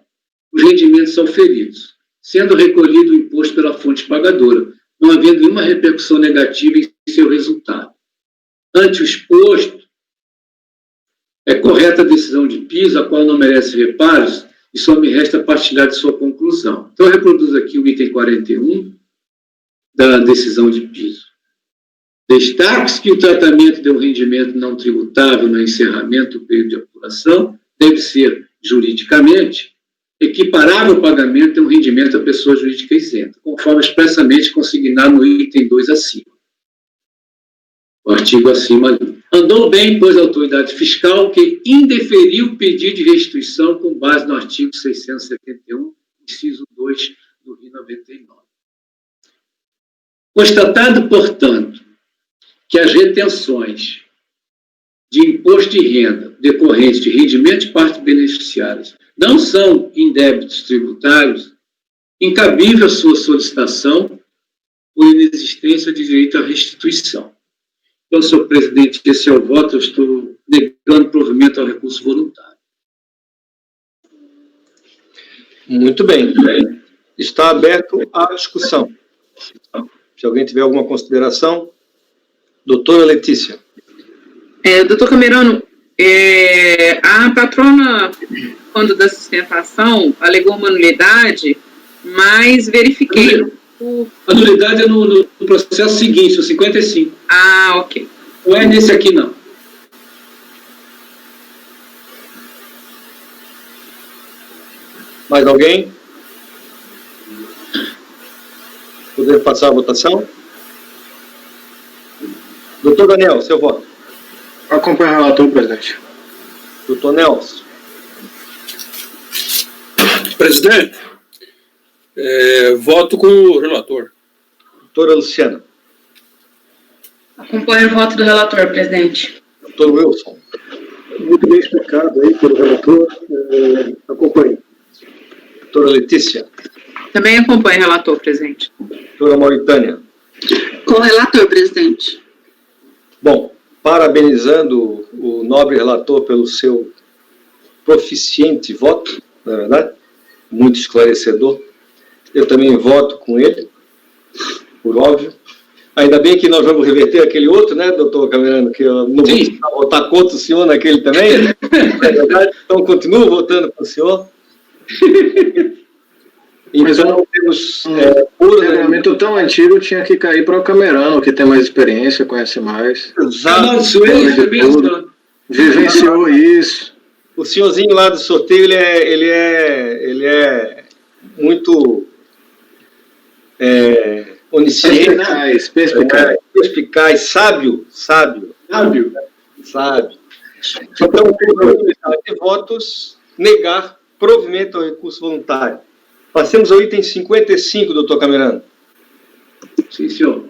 os rendimentos são feridos, sendo recolhido o imposto pela fonte pagadora, não havendo nenhuma repercussão negativa em seu resultado. Ante o exposto, é correta a decisão de piso, a qual não merece reparos, e só me resta partilhar de sua conclusão. Então, eu reproduzo aqui o item 41 da decisão de piso. Destaque-se que o tratamento de um rendimento não tributável no encerramento do período de apuração deve ser, juridicamente, equiparável ao pagamento de um rendimento à pessoa jurídica isenta, conforme expressamente consignado no item 2 acima. O artigo acima ali. Andou bem, pois, a autoridade fiscal que indeferiu o pedido de restituição com base no artigo 671, inciso 2 do RI 99. Constatado, portanto, que as retenções de imposto de renda decorrentes de rendimentos de partes beneficiárias não são indébitos tributários, incabível a sua solicitação por inexistência de direito à restituição. Então, senhor presidente, esse é o voto, eu estou negando provimento ao recurso voluntário. Muito bem. Está aberto a discussão. Se alguém tiver alguma consideração, doutora Letícia. Doutor Camerano, a patrona, quando da sustentação, alegou uma nulidade, mas verifiquei. A nulidade é no processo seguinte, o 55. Ah, ok. Não é nesse aqui, não. Mais alguém? Podemos passar a votação? Doutor Daniel, seu voto. Acompanho o relator, presidente. Doutor Nelson. Presidente, voto com o relator. Doutora Luciana. Acompanho o voto do relator, presidente. Doutor Wilson. Muito bem explicado aí pelo relator. Acompanho. Doutora Letícia. Também acompanho o relator, presidente. Doutora Mauritânia. Com o relator, presidente. Bom, parabenizando o nobre relator pelo seu proficiente voto, não é verdade? Muito esclarecedor. Eu também voto com ele, por óbvio. Ainda bem que nós vamos reverter aquele outro, né, doutor Camerano, que eu não vou votar contra o senhor naquele também, né? É verdade? Então, continuo votando com o senhor. Então, temos... Um regulamento tão antigo tinha que cair para o Camerano, que tem mais experiência, conhece mais. Exato. Vivenciou isso. O senhorzinho lá do sorteio, ele é muito onisciente, perspicaz, sábio. Então, de votos, negar provimento ao recurso voluntário. Passemos ao item 55, doutor Camerano. Sim, senhor.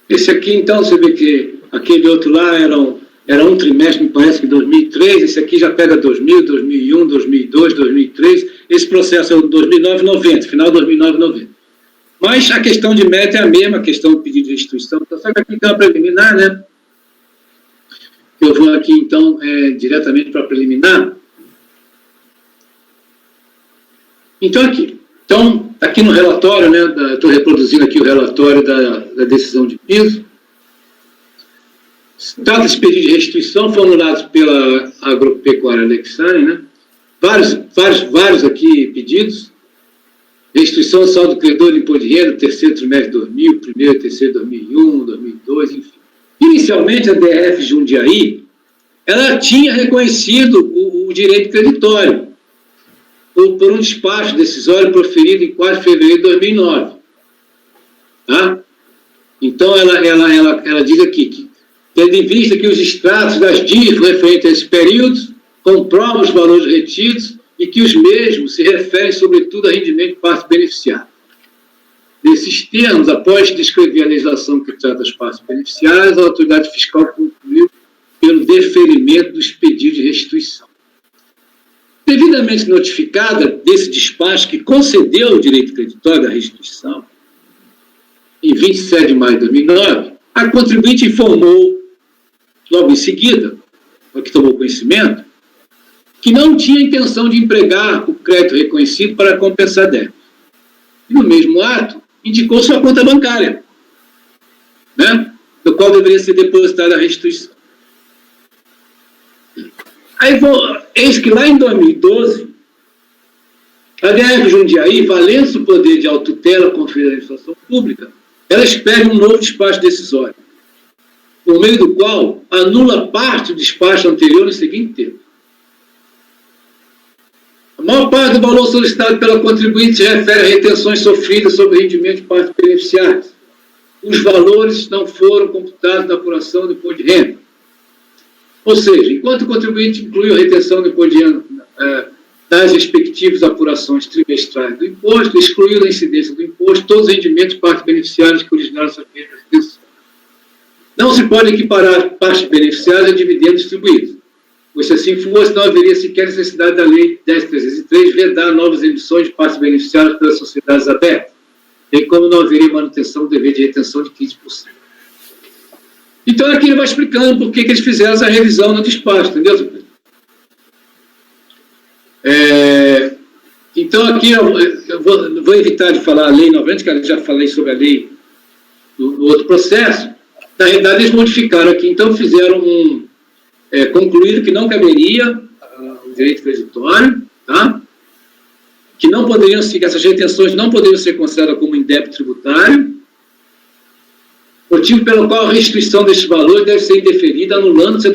Esse aqui, então, você vê que aquele outro lá era um trimestre, me parece que 2003, esse aqui já pega 2000, 2001, 2002, 2003, esse processo é o 2009, 90, final de 2009, 90. Mas a questão de meta é a mesma, a questão do pedido de restituição, então só que aqui tem uma preliminar, né? Eu vou aqui, então, diretamente para a preliminar. Então, aqui no relatório, né, estou reproduzindo aqui o relatório da decisão de piso. Trata-se de pedido de restituição formulados pela Agropecuária Alexandre, né? Vários aqui pedidos. Restituição do saldo credor de imposto de renda, terceiro trimestre de 2000, primeiro e terceiro de 2001, 2002, enfim. Inicialmente, a DRF Jundiaí, ela tinha reconhecido o direito creditório por um despacho decisório proferido em 4 de fevereiro de 2009. Tá? Então, ela diz aqui que, tendo em vista que os extratos das DIF referentes a esse período comprovam os valores retidos e que os mesmos se referem, sobretudo, a rendimento de parte beneficiária. Nesses termos, após descrever a legislação que trata as partes beneficiárias, a autoridade fiscal concluiu pelo deferimento dos pedidos de restituição. Devidamente notificada desse despacho que concedeu o direito creditório da restituição, em 27 de maio de 2009, a contribuinte informou, logo em seguida, o que tomou conhecimento, que não tinha intenção de empregar o crédito reconhecido para compensar débitos. E, no mesmo ato, indicou sua conta bancária, né, do qual deveria ser depositada a restituição. Aí, eis que lá em 2012, a DRF Jundiaí, valendo-se o poder de autotutela conferido à administração pública, ela expede um novo despacho decisório, por meio do qual anula parte do despacho anterior no seguinte termo: a maior parte do valor solicitado pela contribuinte se refere a retenções sofridas sobre rendimento de partes beneficiárias. Os valores não foram computados na apuração do imposto de renda. Ou seja, enquanto o contribuinte incluiu a retenção do imposto de renda das respectivas apurações trimestrais do imposto, excluiu da incidência do imposto todos os rendimentos de partes beneficiárias que originaram essa mesma retenção. Não se pode equiparar partes beneficiárias a dividendos distribuídos, pois se assim fosse, não haveria sequer necessidade da Lei 10.303 vedar novas emissões de partes beneficiárias pelas sociedades abertas, bem como não haveria manutenção do dever de retenção de 15%. Então, aqui ele vai explicando por que eles fizeram essa revisão no despacho, entendeu, senhor presidente? Então, aqui eu vou evitar de falar a lei novamente, que eu já falei sobre a lei no outro processo. Na realidade, eles modificaram aqui, então fizeram concluíram que não caberia o direito creditório, tá? Que não poderiam, essas retenções não poderiam ser consideradas como indébito tributário, motivo pelo qual a restituição desses valores deve ser indeferida, anulando-se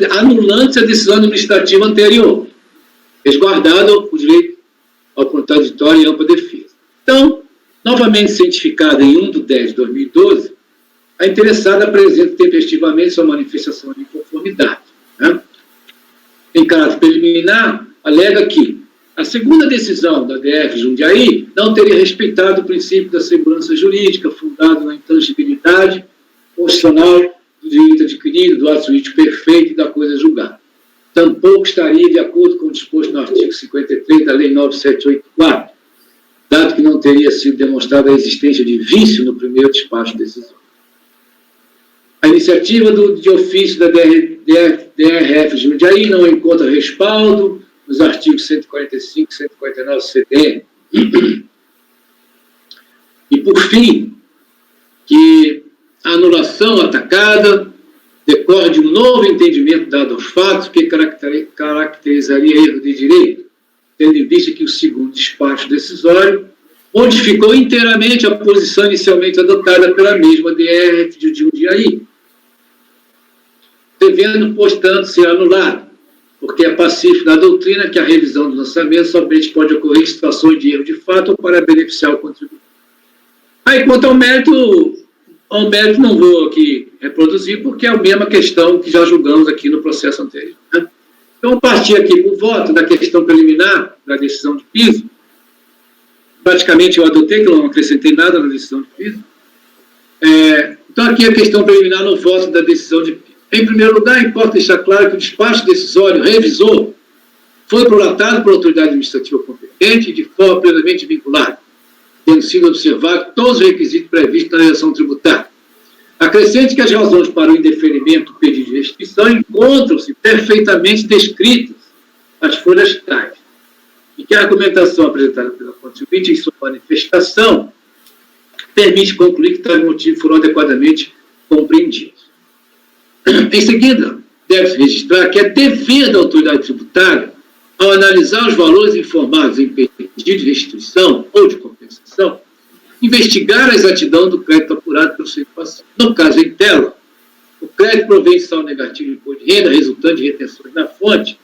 a decisão administrativa anterior, resguardado o direito ao contraditório e ampla defesa. Então, novamente cientificada em 1 de 10 de 2012, a interessada apresenta tempestivamente sua manifestação de inconformidade, né? Em caráter preliminar, alega que a segunda decisão da DRF Jundiaí não teria respeitado o princípio da segurança jurídica, fundado na intangibilidade constitucional do direito adquirido, do ato jurídico perfeito e da coisa julgada. Tampouco estaria de acordo com o disposto no artigo 53 da Lei 9784, dado que não teria sido demonstrada a existência de vício no primeiro despacho decisório. A iniciativa de ofício da DRF Jundiaí não encontra respaldo nos artigos 145 e 149 CDN. E, por fim, que a anulação atacada decorre de um novo entendimento dado aos fatos que caracterizaria erro de direito, tendo em vista que o segundo despacho decisório modificou inteiramente a posição inicialmente adotada pela mesma DRF de Jundiaí, devendo, portanto, ser anulado, porque é pacífico da doutrina que a revisão do lançamento somente pode ocorrer em situações de erro de fato ou para beneficiar o contribuinte. Aí, quanto ao mérito não vou aqui reproduzir, porque é a mesma questão que já julgamos aqui no processo anterior, né? Então, a partir aqui do voto da questão preliminar da decisão de piso, praticamente eu adotei, que eu não acrescentei nada na decisão de piso. Então, aqui a questão preliminar no voto da decisão de piso. Em primeiro lugar, importa deixar claro que o despacho decisório revisor foi prolatado pela autoridade administrativa competente de forma plenamente vinculada, tendo sido observado todos os requisitos previstos na legislação tributária. Acrescente que as razões para o indeferimento do pedido de restituição encontram-se perfeitamente descritas nas folhas tais, e que a argumentação apresentada pela contribuinte em sua manifestação permite concluir que tais motivos foram adequadamente compreendidos. Em seguida, deve-se registrar que é dever da autoridade tributária, ao analisar os valores informados em pedido de restituição ou de compensação, investigar a exatidão do crédito apurado pelo sujeito passivo. No caso em tela, o crédito provém de saldo negativo de imposto de renda resultante de retenções da fonte,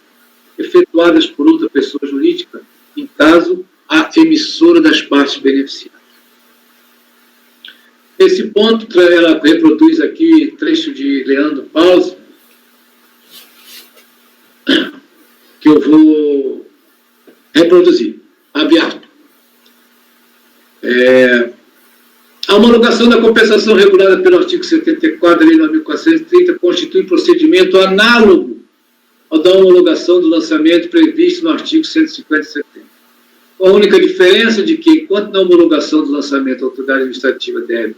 efetuadas por outra pessoa jurídica, em caso, a emissora das partes beneficiadas. Nesse ponto, ela reproduz aqui trecho de Leandro Pause, que eu vou reproduzir. Aberto. A homologação da compensação regulada pelo artigo 74 da Lei 9.430 constitui procedimento análogo ao da homologação do lançamento previsto no artigo 157. Com a única diferença de que, enquanto na homologação do lançamento a autoridade administrativa deve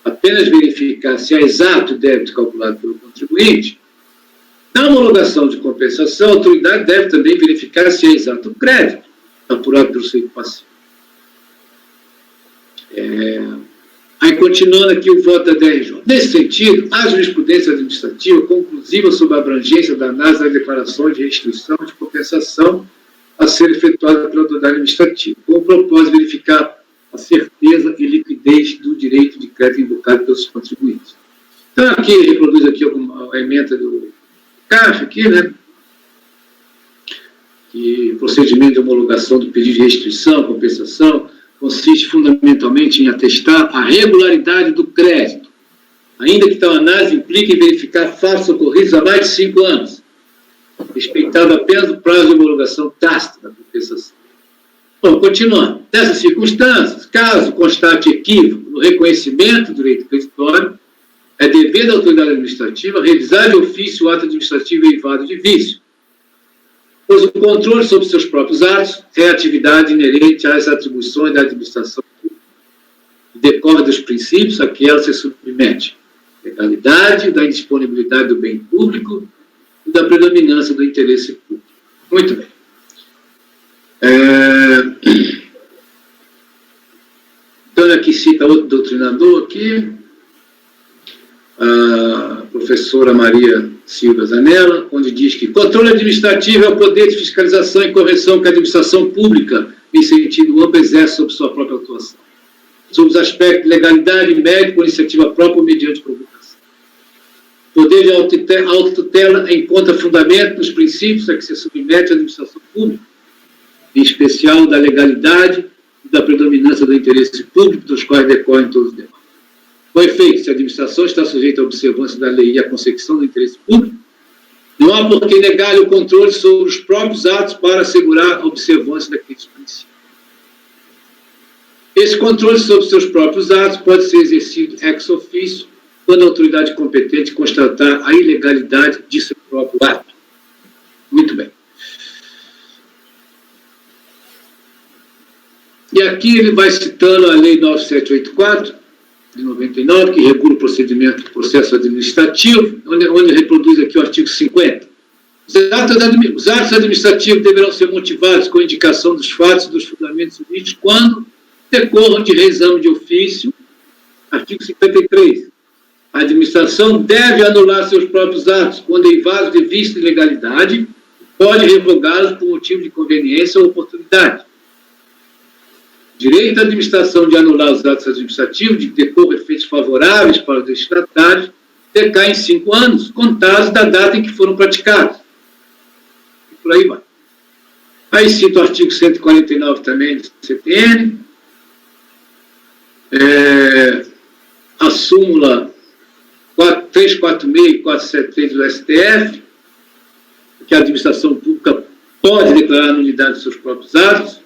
apenas verificar se é exato o débito calculado pelo contribuinte, na homologação de compensação, a autoridade deve também verificar se é exato o crédito apurado pelo sujeito passivo. Aí, continuando aqui o voto da DRJ. Nesse sentido, a jurisprudência administrativa conclusiva sobre a abrangência da análise das declarações de restituição de compensação a ser efetuada pela autoridade administrativa, com o propósito de verificar a certeza e liquidez do direito de crédito invocado pelos contribuintes. Então, aqui, reproduz aqui alguma emenda do CAF, aqui, né? Que o procedimento de homologação do pedido de restituição, compensação, consiste fundamentalmente em atestar a regularidade do crédito, ainda que tal análise implique em verificar fatos ocorridos há mais de 5 anos, respeitado apenas o prazo de homologação tácita da compensação. Bom, continuando. Nessas circunstâncias, caso constate equívoco no reconhecimento do direito creditório, é dever da autoridade administrativa revisar de ofício o ato administrativo eivado de vício, pois o controle sobre seus próprios atos é atividade inerente às atribuições da administração pública. Decorre dos princípios a que ela se submete: legalidade, da indisponibilidade do bem público e da predominância do interesse público. Muito bem. Então, aqui cita outro doutrinador aqui, a professora Maria Silva Zanella, onde diz que controle administrativo é o poder de fiscalização e correção que a administração pública, em sentido amplo, exerce sobre sua própria atuação, sobre os aspectos de legalidade, mérito, por iniciativa própria ou mediante provocação. Poder de autotutela encontra fundamento nos princípios a que se submete a administração pública, em especial da legalidade e da predominância do interesse público, dos quais decorrem todos os demais. Com efeito, se a administração está sujeita à observância da lei e à consecução do interesse público, não há por que negar o controle sobre os próprios atos para assegurar a observância daqueles princípios. Esse controle sobre seus próprios atos pode ser exercido ex officio, quando a autoridade competente constatar a ilegalidade de seu próprio ato. Muito bem. E aqui ele vai citando a Lei 9784, de 99, que regula o procedimento do processo administrativo, onde reproduz aqui o artigo 50. Os atos administrativos deverão ser motivados com a indicação dos fatos e dos fundamentos jurídicos quando decorram de reexame de ofício. Artigo 53. A administração deve anular seus próprios atos quando eivados de vista e legalidade, pode revogá-los por motivo de conveniência ou oportunidade. Direito da administração de anular os atos administrativos de que decorram efeitos favoráveis para os destinatários decai em 5 anos, contados da data em que foram praticados. E por aí vai. Aí cito o artigo 149 também do CTN, a súmula 346 e 473 do STF, que a administração pública pode declarar a nulidade dos seus próprios atos.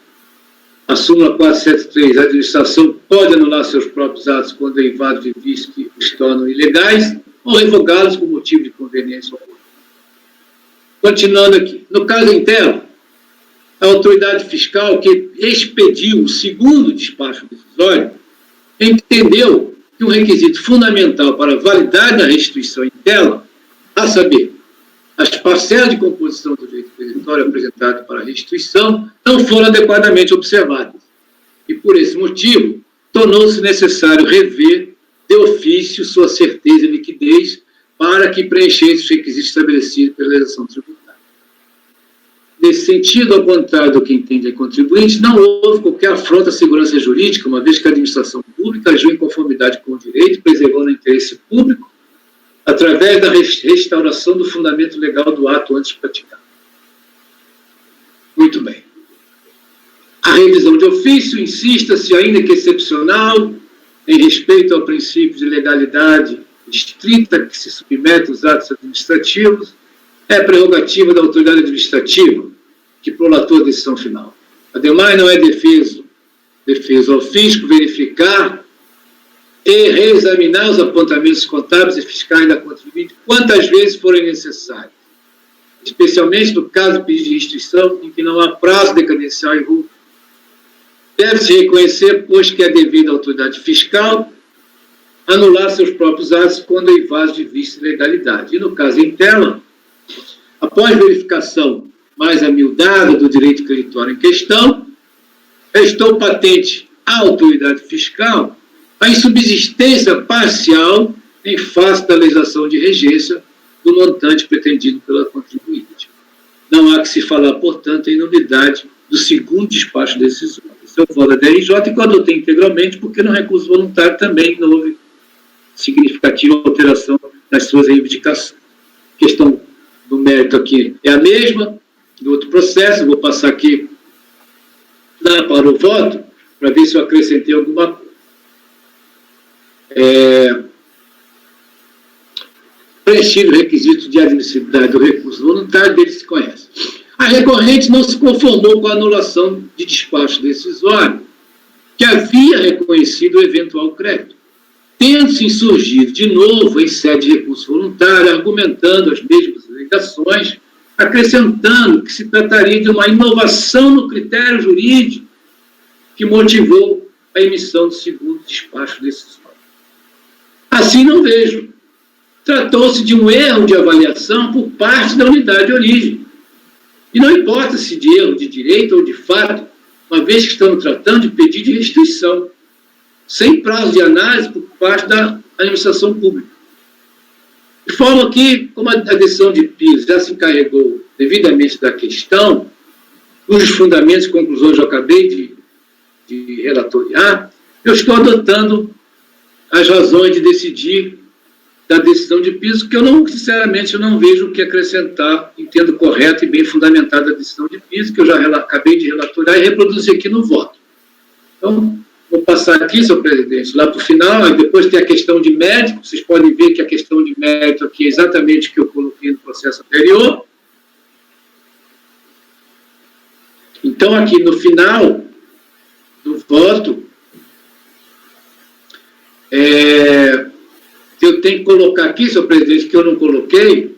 A súmula 473, a administração pode anular seus próprios atos quando eivados de vícios que os tornam ilegais ou revogá-los por motivo de conveniência ou oportunidade. Continuando aqui. No caso em tela, a autoridade fiscal que expediu o segundo despacho decisório entendeu que um requisito fundamental para a validade da restituição em tela, a saber, as parcelas de composição do direito creditório apresentado para a restituição não foram adequadamente observadas. E, por esse motivo, tornou-se necessário rever de ofício sua certeza e liquidez para que preenchesse os requisitos estabelecidos pela legislação tributária. Nesse sentido, ao contrário do que entende a contribuinte, não houve qualquer afronta à segurança jurídica, uma vez que a administração pública agiu em conformidade com o direito, preservando o interesse público, através da restauração do fundamento legal do ato antes praticado. Muito bem. A revisão de ofício, insista-se, ainda que excepcional, em respeito ao princípio de legalidade estrita que se submete aos atos administrativos, é prerrogativa da autoridade administrativa, que prolatou a decisão final. Ademais, não é defeso ao fisco verificar e reexaminar os apontamentos contábeis e fiscais da contribuinte quantas vezes forem necessários, especialmente no caso de pedido de restituição em que não há prazo decadencial em vulto. Deve-se reconhecer, pois, que é devido à autoridade fiscal anular seus próprios atos quando evasam de vista de legalidade. E, no caso em tela, após verificação mais amildada do direito creditório em questão, restou patente à autoridade fiscal a insubsistência parcial em face da legislação de regência do montante pretendido pela contribuinte. Não há que se falar, portanto, em nulidade do segundo despacho decisório. Esse é o voto da DRJ e que eu adotei integralmente porque no recurso voluntário também não houve significativa alteração nas suas reivindicações. A questão do mérito aqui é a mesma, do outro processo, vou passar aqui para o voto, para ver se eu acrescentei alguma coisa. Preenchido o requisito de admissibilidade do recurso voluntário, dele se conhece. A recorrente não se conformou com a anulação de despacho decisório, que havia reconhecido o eventual crédito, tendo-se insurgido de novo em sede de recurso voluntário, argumentando as mesmas alegações, acrescentando que se trataria de uma inovação no critério jurídico que motivou a emissão do segundo despacho decisório. Assim não vejo. Tratou-se de um erro de avaliação por parte da unidade de origem. E não importa se de erro de direito ou de fato, uma vez que estamos tratando de pedido de restituição, sem prazo de análise por parte da administração pública. De forma que, como a decisão de piso já se encarregou devidamente da questão, cujos fundamentos e conclusões eu acabei de relatoriar, eu estou adotando as razões de decidir da decisão de piso, que eu não, sinceramente, eu não vejo o que acrescentar, entendo correto e bem fundamentada a decisão de piso, que eu já acabei de relatoriar e reproduzir aqui no voto. Então, vou passar aqui, senhor presidente, lá para o final, aí depois tem a questão de mérito, vocês podem ver que a questão de mérito aqui é exatamente o que eu coloquei no processo anterior. Então, aqui no final do voto, eu tenho que colocar aqui, senhor presidente, que eu não coloquei,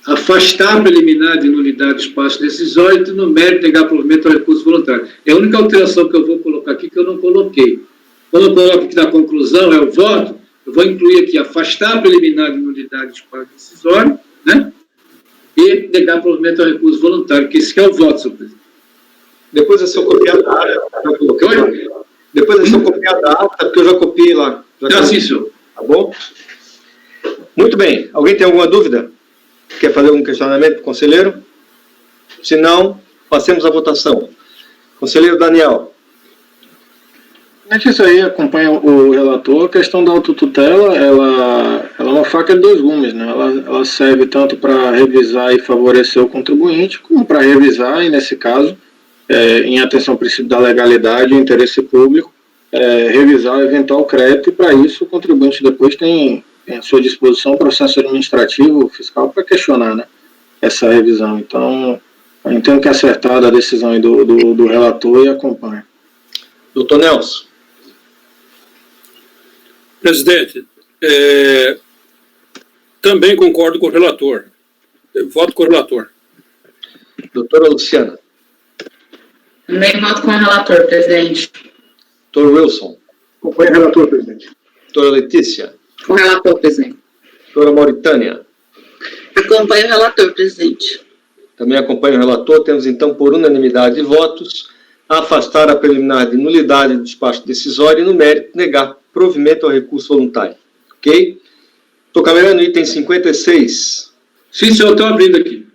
afastar a preliminar de nulidade do espaço decisório e no mérito negar provimento ao recurso voluntário. É a única alteração que eu vou colocar aqui que eu não coloquei. Quando eu coloco aqui na conclusão, é o voto, eu vou incluir aqui afastar a preliminar de nulidade do espaço decisório, né? E negar provimento ao recurso voluntário, que esse que é o voto, senhor presidente. Depois é seu copiar da ata, eu coloquei. Depois é seu copiar da ata, porque eu já copiei lá. Sim, senhor. Tá bom? Muito bem. Alguém tem alguma dúvida? Quer fazer algum questionamento para o conselheiro? Se não, passemos à votação. Conselheiro Daniel. Isso aí acompanha o relator. A questão da autotutela, ela é uma faca de dois gumes, né? Ela serve tanto para revisar e favorecer o contribuinte, como para revisar, e nesse caso, em atenção ao princípio da legalidade e interesse público, revisar o eventual crédito, e para isso o contribuinte depois tem à sua disposição o processo administrativo fiscal para questionar, né, essa revisão. Então, eu entendo que é acertada a decisão aí do relator e acompanha. Doutor Nelson. Presidente, também concordo com o relator. Eu voto com o relator. Doutora Luciana. Também voto com o relator, presidente. Doutor Wilson. Acompanho o relator, presidente. Doutora Letícia. Com o relator, presidente. Doutora Mauritânia. Acompanho o relator, presidente. Também acompanho o relator. Temos, então, por unanimidade de votos, afastar a preliminar de nulidade do despacho decisório e, no mérito, negar provimento ao recurso voluntário. Ok? Estou caminhando no item 56. Sim, senhor, estou abrindo aqui.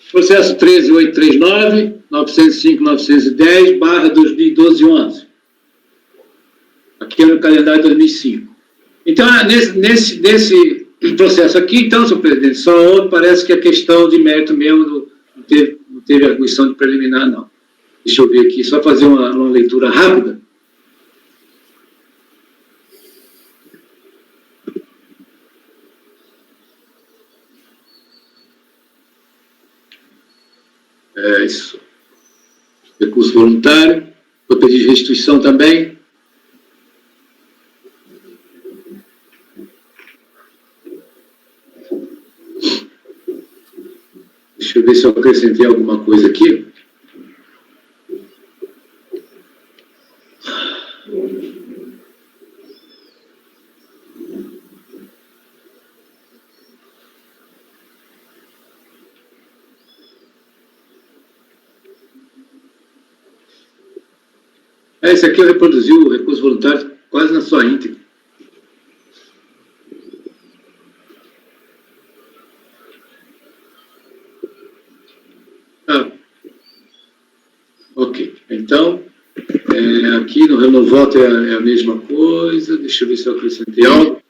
Processo 13.839, 905.910, barra 2012-11. Aqui é no calendário 2005. Então, nesse processo aqui, então, senhor presidente, só parece que a questão de mérito mesmo não teve arguição de preliminar, não. Deixa eu ver aqui, só fazer uma leitura rápida. É isso. Recurso voluntário. Vou pedir restituição também. Deixa eu ver se eu acrescentei alguma coisa aqui. Esse aqui eu reproduzi o recurso voluntário quase na sua íntegra. Ok. Então, aqui no renovoto é a mesma coisa. Deixa eu ver se eu acrescentei algo.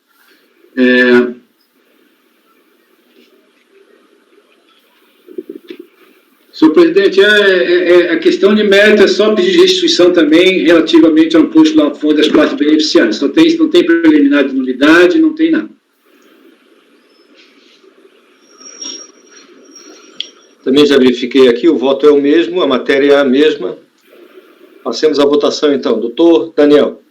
Senhor presidente, a questão de mérito é só pedir restituição também relativamente ao imposto na fonte das partes beneficiárias. Não tem preliminar de nulidade, não tem nada. Também já verifiquei aqui, o voto é o mesmo, a matéria é a mesma. Passemos à votação, então. Doutor Daniel.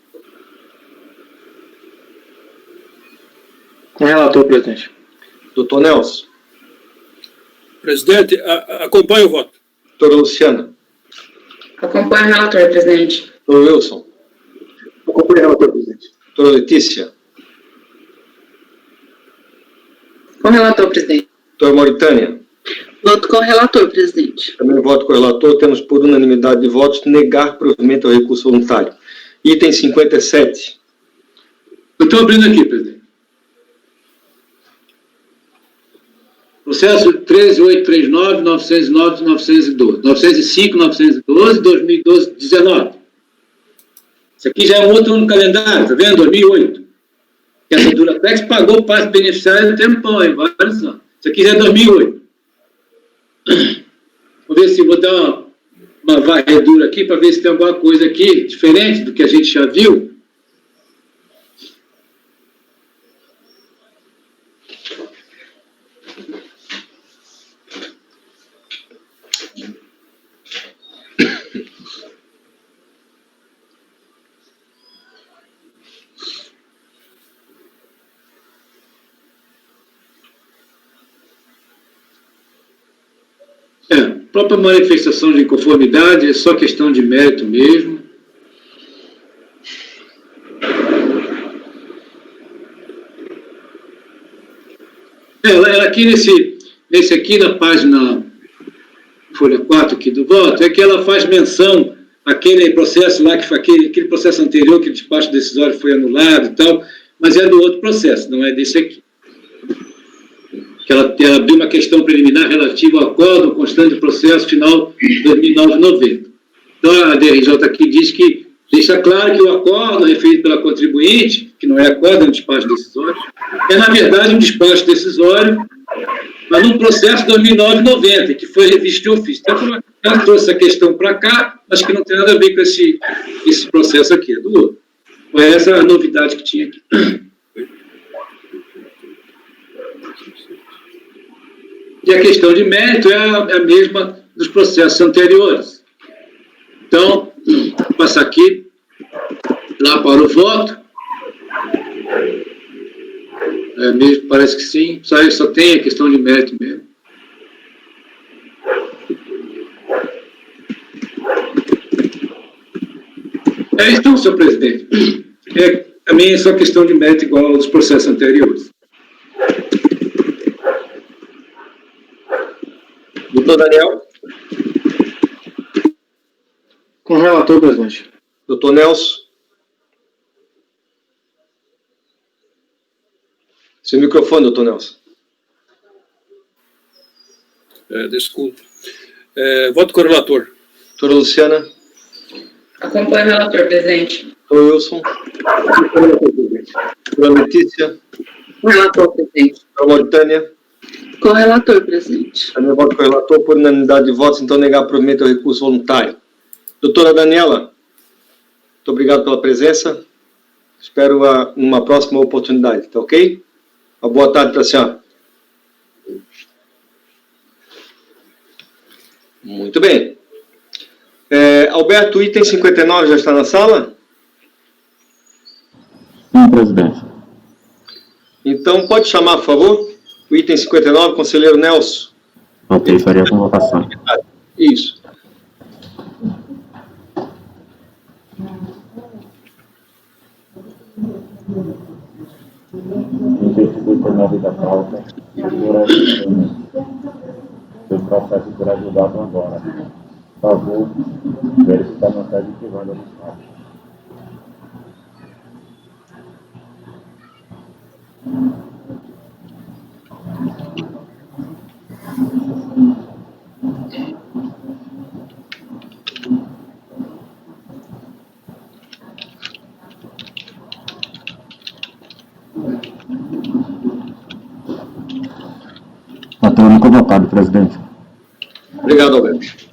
Com o relator, presidente. Doutor Nelson. Presidente, acompanho o voto. Doutora Luciana. Acompanho o relator, presidente. Doutor Wilson. Acompanho o relator, presidente. Doutora Letícia. Com o relator, presidente. Doutora Mauritânia. Voto com o relator, presidente. Também voto com o relator. Temos por unanimidade de votos negar provimento ao recurso voluntário. Item 57. Eu estou abrindo aqui, presidente. Processo 13.839, 909, 912. 905, 912, 2012, 19. Isso aqui já é um outro ano no calendário, tá vendo? 2008. Que essa Duratex pagou parte beneficiária no tempão, em vários anos. Isso aqui já é 2008. Vou ver se vou dar uma varredura aqui para ver se tem alguma coisa aqui diferente do que a gente já viu. Própria manifestação de inconformidade é só questão de mérito mesmo. Ela aqui nesse aqui na página folha 4 aqui do voto, é que ela faz menção àquele processo lá, aquele processo anterior que o despacho decisório foi anulado e tal, mas é do outro processo, não é desse aqui. Que ela abriu uma questão preliminar relativa ao acordo constante do processo final de 2009-90. Então, a DRJ aqui diz que deixa claro que o acordo referido pela contribuinte, que não é acordo, é um despacho decisório, é, na verdade, um despacho decisório, mas num processo de 2009-90, que foi revisto de ofício. Então, ela trouxe essa questão para cá, mas que não tem nada a ver com esse processo aqui, é do outro. Foi essa a novidade que tinha aqui. E a questão de mérito é a mesma dos processos anteriores. Então, vou passar aqui. lá para o voto. Mesmo, parece que sim. Só tem a questão de mérito mesmo. Então, senhor presidente, também é só questão de mérito igual aos processos anteriores. Doutor Daniel? Com o relator, presidente. Doutor Nelson? Seu microfone, doutor Nelson. Desculpa. Voto com o relator. Doutora Luciana? Acompanho o relator, presidente. Doutor Wilson? Doutora Letícia? Com o relator, presidente. Doutora Mauritânia? Com o relator, presidente. Também voto com o relator por unanimidade de votos, então negar provimento ao recurso voluntário. Doutora Daniela, muito obrigado pela presença. Espero uma próxima oportunidade, tá ok? Uma boa tarde para a senhora. Muito bem. Alberto, o item 59 já está na sala? Sim, presidente. Então, pode chamar, por favor, o item 59, conselheiro Nelson. Ok, faria a convocação. Isso. Item 59 da pauta, o processo será julgado agora. Por favor, verificar a mensagem que vai no chat. Patrônio convocado, presidente. Obrigado, Alberto.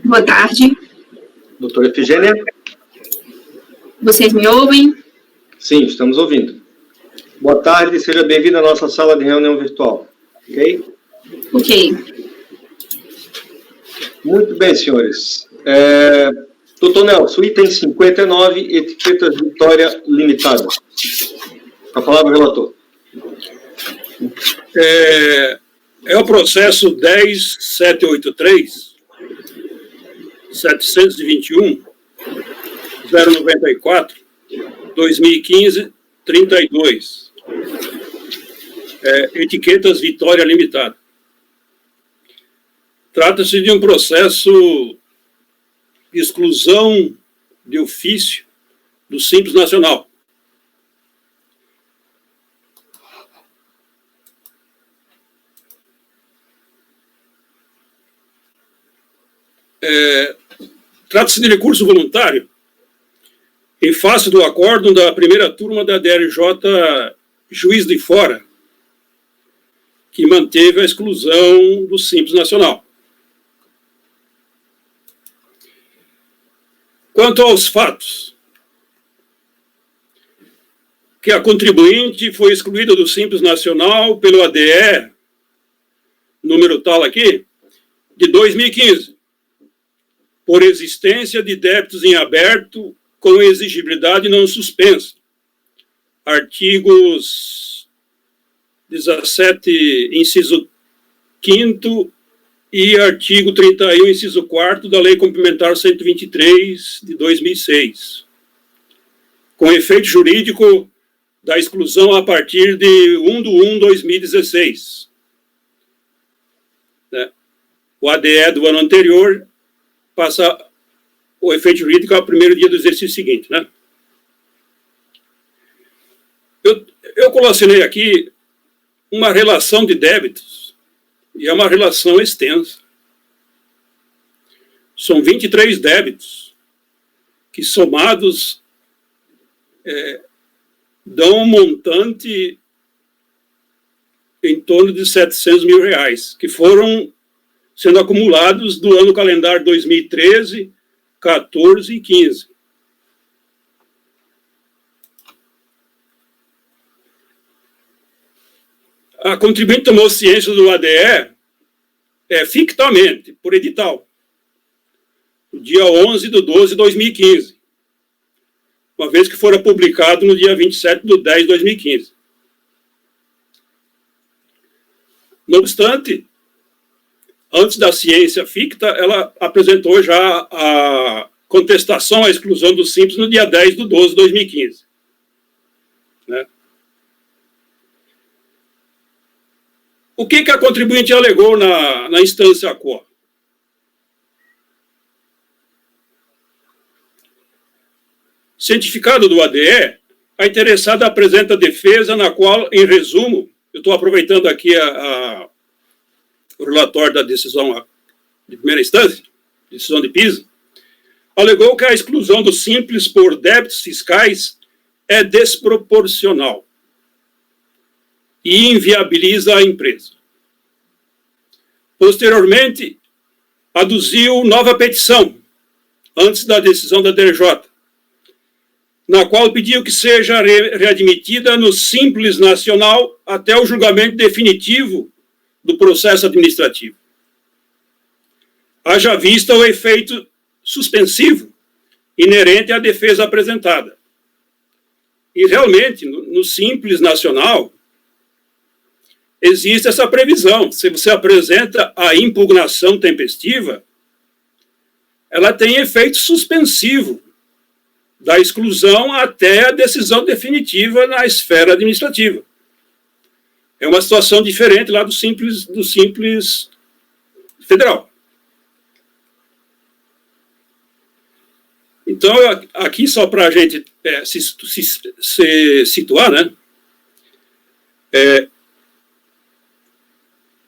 Boa tarde. Doutora Efigênia? Vocês me ouvem? Sim, estamos ouvindo. Boa tarde, seja bem-vindo à nossa sala de reunião virtual. Ok? Ok. Muito bem, senhores. Doutor Nelson, item 59, etiquetas Vitória Limitada. A palavra, relator. É o processo 10783, 721, 094, 2015, 32. Etiquetas Vitória Limitada. Trata-se de um processo de exclusão de ofício do Simples Nacional. Trata-se de recurso voluntário em face do acórdão da primeira turma da DRJ Juiz de Fora, que manteve a exclusão do Simples Nacional. Quanto aos fatos, que a contribuinte foi excluída do Simples Nacional pelo ADE, número tal aqui, de 2015, por existência de débitos em aberto com exigibilidade não suspensa. Artigos 17, inciso 5º e artigo 31, inciso 4º da Lei Complementar 123, de 2006, com efeito jurídico da exclusão a partir de 1/1/2016. O ADE do ano anterior passa o efeito jurídico ao primeiro dia do exercício seguinte, né? Eu colacionei aqui uma relação de débitos, e é uma relação extensa. São 23 débitos, que somados dão um montante em torno de R$700 mil, que foram sendo acumulados do ano calendário 2013, 14 e 15. A contribuinte tomou ciência do ADE fictamente, por edital, no dia 11/12/2015, uma vez que fora publicado no dia 27/10/2015. No obstante, antes da ciência ficta, ela apresentou já a contestação à exclusão do Simples no dia 10/12/2015. Né? O que a contribuinte alegou na instância ACOA? Cientificado do ADE, a interessada apresenta defesa na qual, em resumo, eu estou aproveitando aqui o relatório da decisão de primeira instância, decisão de Pisa, alegou que a exclusão do Simples por débitos fiscais é desproporcional e inviabiliza a empresa. Posteriormente, aduziu nova petição, antes da decisão da DRJ, na qual pediu que seja readmitida no Simples Nacional até o julgamento definitivo do processo administrativo. Haja vista o efeito suspensivo inerente à defesa apresentada. E, realmente, no Simples Nacional, existe essa previsão. Se você apresenta a impugnação tempestiva, ela tem efeito suspensivo da exclusão até a decisão definitiva na esfera administrativa. É uma situação diferente lá do Simples Federal. Então, aqui, só para a gente se situar, né?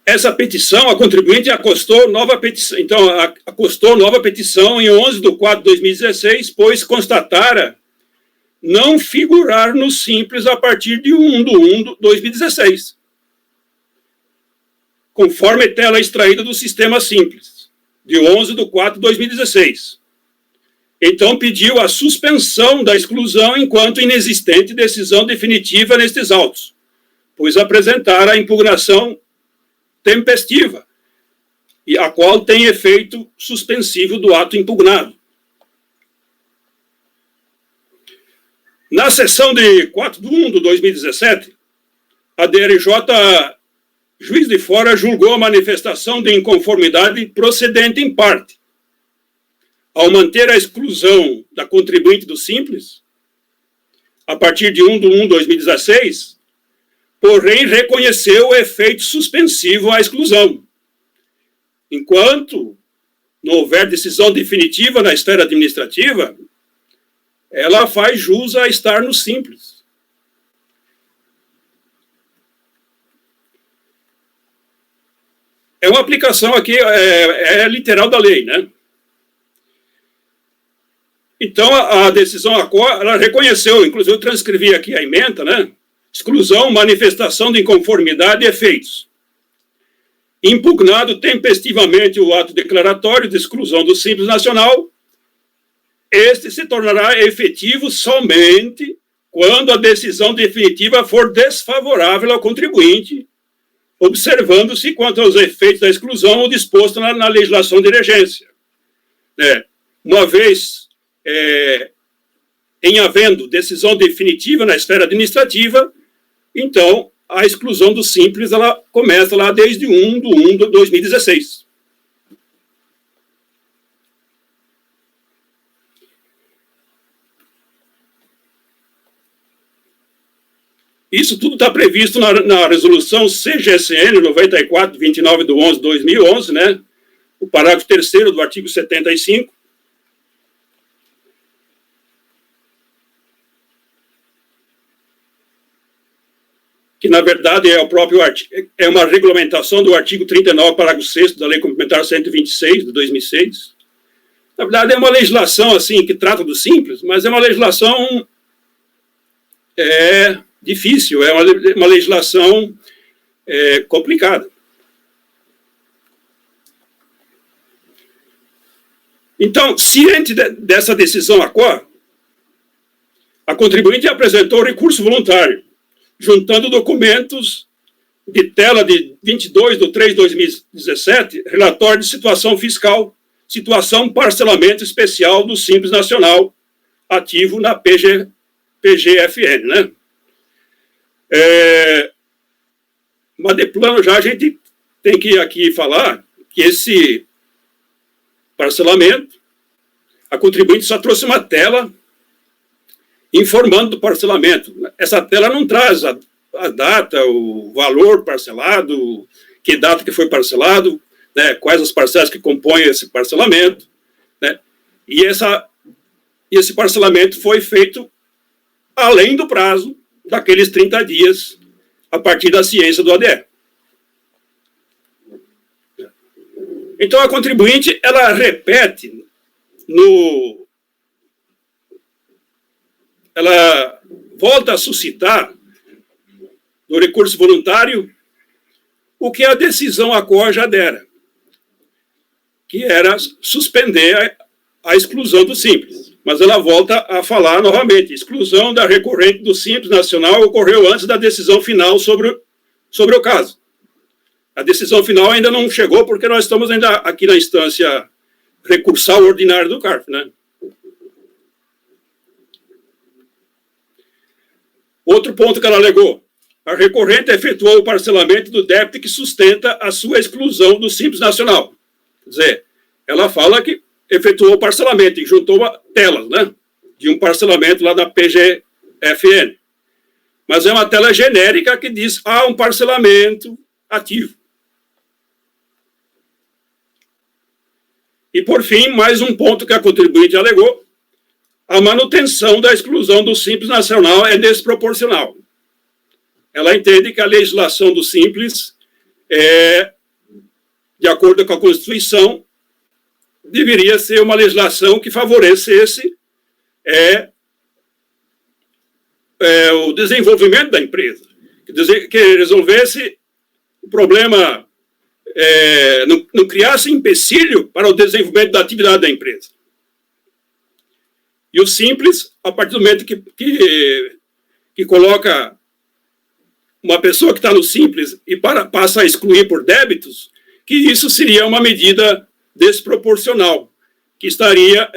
Essa petição, a contribuinte acostou nova petição. Então, acostou nova petição em 11/4/2016, pois constatara não figurar no Simples a partir de 1/1/2016, conforme tela extraída do sistema Simples, de 11/4/2016. Então, pediu a suspensão da exclusão enquanto inexistente decisão definitiva nestes autos, pois apresentara a impugnação tempestiva, e a qual tem efeito suspensivo do ato impugnado. Na sessão de 4/1/2017, a DRJ, juiz de fora, julgou a manifestação de inconformidade procedente em parte, ao manter a exclusão da contribuinte do Simples, a partir de 1/1/2016, porém reconheceu o efeito suspensivo à exclusão. Enquanto não houver decisão definitiva na esfera administrativa, ela faz jus a estar no Simples. É uma aplicação aqui, literal da lei, né? Então, a decisão ACOA, ela reconheceu, inclusive eu transcrevi aqui a ementa, né? Exclusão, manifestação de inconformidade e efeitos. Impugnado tempestivamente o ato declaratório de exclusão do Simples Nacional, este se tornará efetivo somente quando a decisão definitiva for desfavorável ao contribuinte, observando-se quanto aos efeitos da exclusão o disposto na legislação de regência. Uma vez em havendo decisão definitiva na esfera administrativa, então a exclusão do Simples ela começa lá desde 1/1/2016. Isso tudo está previsto na resolução CGSN 94/29 de 11/2011, né? O parágrafo 3º do artigo 75, que na verdade é o próprio é uma regulamentação do artigo 39, parágrafo 6º da Lei Complementar 126 de 2006. Na verdade é uma legislação assim que trata do simples, mas é uma legislação difícil, é uma legislação complicada. Então, ciente dessa decisão ACOA, a contribuinte apresentou recurso voluntário, juntando documentos de tela de 22/3/2017, relatório de situação fiscal, situação parcelamento especial do Simples Nacional, ativo na PGFN, né? Mas de plano já a gente tem que aqui falar que esse parcelamento, a contribuinte só trouxe uma tela informando do parcelamento. Essa tela não traz a data, o valor parcelado, que data que foi parcelado, né, quais as parcelas que compõem esse parcelamento, né, e esse parcelamento foi feito além do prazo daqueles 30 dias a partir da ciência do ADE. Então, a contribuinte, ela repete ela volta a suscitar no recurso voluntário o que a decisão ACOA já dera, que era suspender a exclusão do Simples. Mas ela volta a falar novamente, exclusão da recorrente do Simples Nacional ocorreu antes da decisão final sobre o caso. A decisão final ainda não chegou, porque nós estamos ainda aqui na instância recursal ordinária do CARF, né? Outro ponto que ela alegou, a recorrente efetuou o parcelamento do débito que sustenta a sua exclusão do Simples Nacional. Quer dizer, ela fala que efetuou o parcelamento e juntou telas, né? De um parcelamento lá da PGFN. Mas é uma tela genérica que diz, um parcelamento ativo. E, por fim, mais um ponto que a contribuinte alegou, a manutenção da exclusão do Simples Nacional é desproporcional. Ela entende que a legislação do Simples, de acordo com a Constituição, deveria ser uma legislação que favorecesse o desenvolvimento da empresa, que resolvesse o problema, não criasse empecilho para o desenvolvimento da atividade da empresa. E o Simples, a partir do momento que coloca uma pessoa que está no Simples e passa a excluir por débitos, que isso seria uma medida desproporcional, que estaria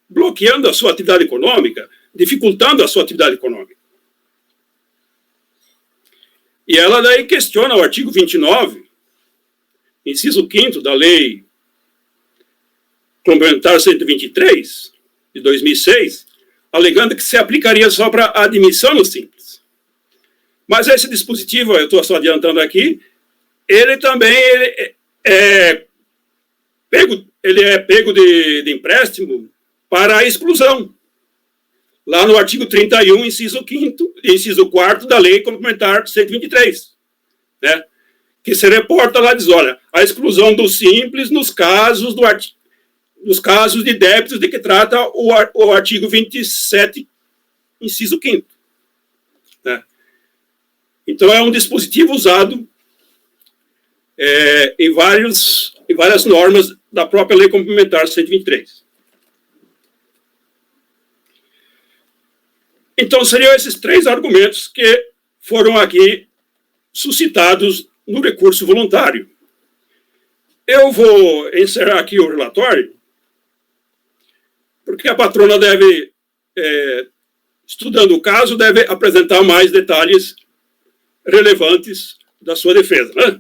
bloqueando a sua atividade econômica, dificultando a sua atividade econômica. E ela daí questiona o artigo 29, inciso 5º da Lei Complementar 123, de 2006, alegando que se aplicaria só para a admissão no Simples. Mas esse dispositivo, eu estou só adiantando aqui, ele também é pego de empréstimo para a exclusão. Lá no artigo 31, inciso 4º da Lei Complementar 123, né? Que se reporta lá, diz, olha, a exclusão do Simples nos casos de débitos de que trata o artigo 27, inciso 5º. Né? Então, é um dispositivo usado em várias normas da própria Lei Complementar 123. Então, seriam esses 3 argumentos que foram aqui suscitados no recurso voluntário. Eu vou encerrar aqui o relatório, porque a patrona deve, estudando o caso, deve apresentar mais detalhes relevantes da sua defesa, né?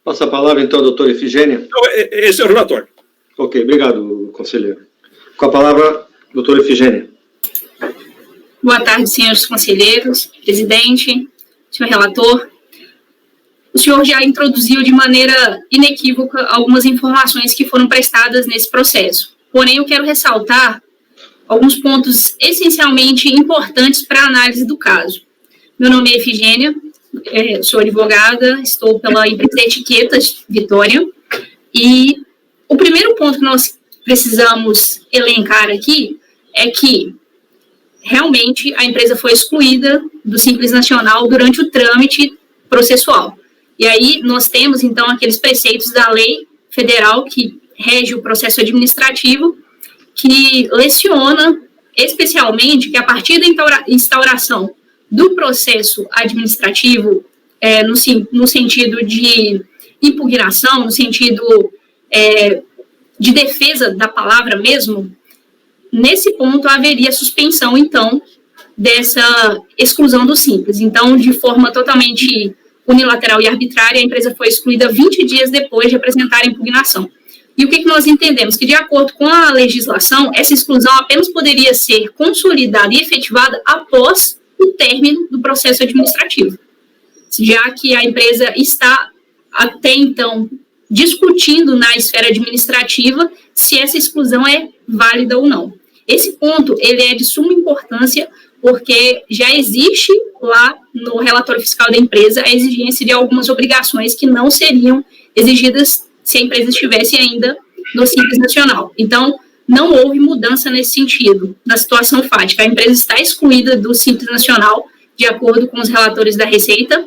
Passa a palavra, então, à doutora Efigênia. Então, esse é o relatório. Ok, obrigado, conselheiro. Com a palavra, doutora Efigênia. Boa tarde, senhores conselheiros, presidente, senhor relator. O senhor já introduziu de maneira inequívoca algumas informações que foram prestadas nesse processo. Porém, eu quero ressaltar alguns pontos essencialmente importantes para a análise do caso. Meu nome é Efigênia, sou advogada, estou pela empresa Etiquetas Vitória, e o primeiro ponto que nós precisamos elencar aqui é que realmente a empresa foi excluída do Simples Nacional durante o trâmite processual. E aí nós temos, então, aqueles preceitos da lei federal que rege o processo administrativo, que leciona especialmente que a partir da instauração do processo administrativo, no sentido de impugnação, no sentido de defesa da palavra mesmo, nesse ponto haveria suspensão, então, dessa exclusão do Simples. Então, de forma totalmente unilateral e arbitrária, a empresa foi excluída 20 dias depois de apresentar a impugnação. E o que nós entendemos? Que, de acordo com a legislação, essa exclusão apenas poderia ser consolidada e efetivada após o término do processo administrativo, já que a empresa está, até então, discutindo na esfera administrativa se essa exclusão é válida ou não. Esse ponto, ele é de suma importância, porque já existe lá no relatório fiscal da empresa a exigência de algumas obrigações que não seriam exigidas se a empresa estivesse ainda no Simples Nacional. Então, não houve mudança nesse sentido, na situação fática. A empresa está excluída do Simples Nacional, de acordo com os relatores da Receita,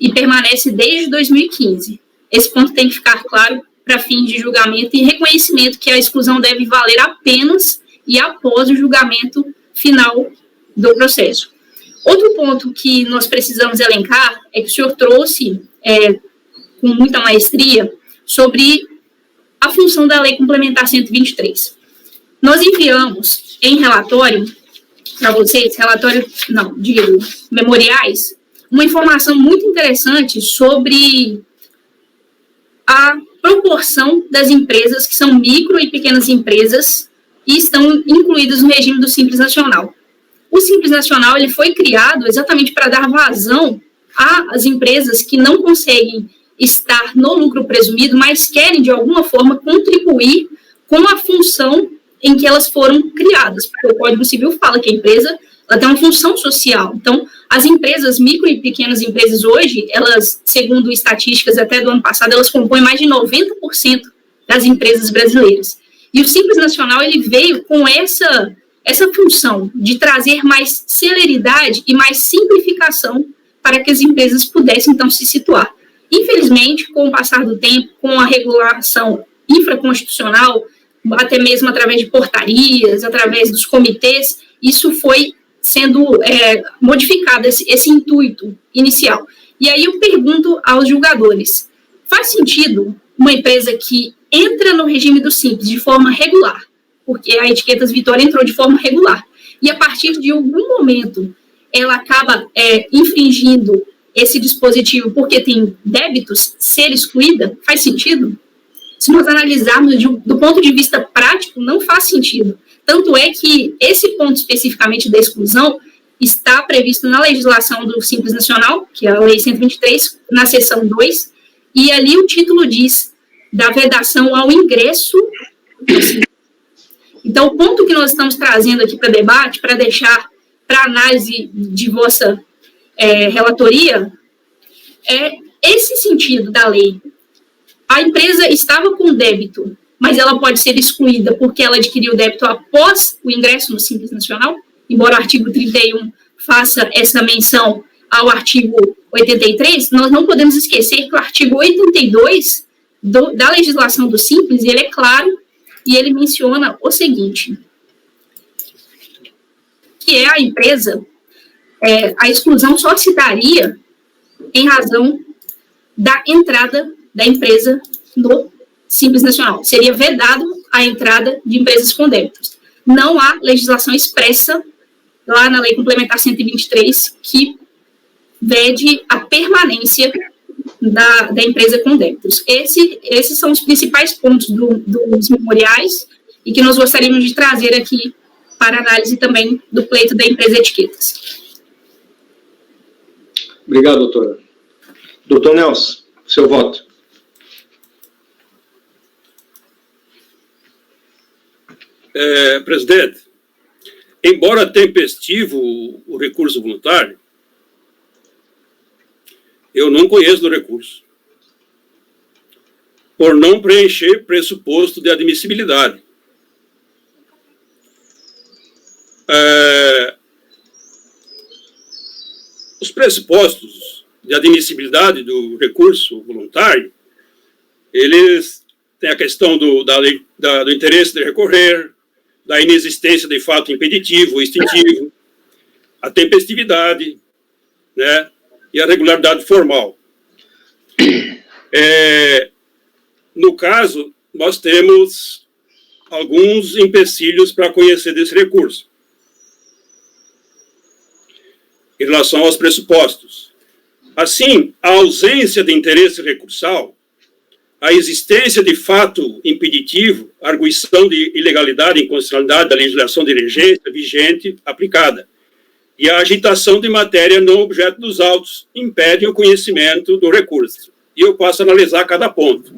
e permanece desde 2015. Esse ponto tem que ficar claro para fins de julgamento e reconhecimento que a exclusão deve valer apenas e após o julgamento final do processo. Outro ponto que nós precisamos elencar é que o senhor trouxe, com muita maestria, sobre a função da Lei Complementar 123. Nós enviamos em relatório para vocês, memoriais, uma informação muito interessante sobre a proporção das empresas que são micro e pequenas empresas e estão incluídas no regime do Simples Nacional. O Simples Nacional ele foi criado exatamente para dar vazão às empresas que não conseguem estar no lucro presumido, mas querem, de alguma forma, contribuir com a função em que elas foram criadas. Porque o Código Civil fala que a empresa ela tem uma função social. Então, as empresas, micro e pequenas empresas hoje, elas, segundo estatísticas até do ano passado, elas compõem mais de 90% das empresas brasileiras. E o Simples Nacional, ele veio com essa função de trazer mais celeridade e mais simplificação para que as empresas pudessem, então, se situar. Infelizmente, com o passar do tempo, com a regulação infraconstitucional, até mesmo através de portarias, através dos comitês, isso foi sendo modificado, esse intuito inicial. E aí eu pergunto aos julgadores, faz sentido uma empresa que entra no regime do Simples de forma regular, porque a Etiquetas Vitória entrou de forma regular, e a partir de algum momento ela acaba infringindo esse dispositivo porque tem débitos, ser excluída, faz sentido? Se nós analisarmos do ponto de vista prático, não faz sentido. Tanto é que esse ponto especificamente da exclusão está previsto na legislação do Simples Nacional, que é a Lei 123, na seção 2, e ali o título diz da vedação ao ingresso. Então, o ponto que nós estamos trazendo aqui para debate, para deixar para análise de vossa relatoria, é esse sentido da lei. A empresa estava com débito, mas ela pode ser excluída porque ela adquiriu débito após o ingresso no Simples Nacional, embora o artigo 31 faça essa menção ao artigo 83, nós não podemos esquecer que o artigo 82 da legislação do Simples, ele é claro e ele menciona o seguinte, que é a empresa, a exclusão só se daria em razão da entrada da empresa no Simples Nacional. Seria vedado a entrada de empresas com débitos. Não há legislação expressa lá na Lei Complementar 123 que vede a permanência da empresa com débitos. Esses são os principais pontos dos memoriais e que nós gostaríamos de trazer aqui para análise também do pleito da empresa Etiquetas. Obrigado, doutora. Doutor Nelson, seu voto. Presidente, embora tempestivo o recurso voluntário, eu não conheço do recurso, por não preencher pressuposto de admissibilidade. Os pressupostos de admissibilidade do recurso voluntário, eles têm a questão do interesse de recorrer, da inexistência de fato impeditivo ou extintivo, a tempestividade, né, e a regularidade formal. No caso, nós temos alguns empecilhos para conhecer desse recurso. Em relação aos pressupostos. Assim, a ausência de interesse recursal, a existência de fato impeditivo, arguição de ilegalidade e inconstitucionalidade da legislação de regência vigente aplicada, e a agitação de matéria não objeto dos autos impedem o conhecimento do recurso. E eu passo a analisar cada ponto.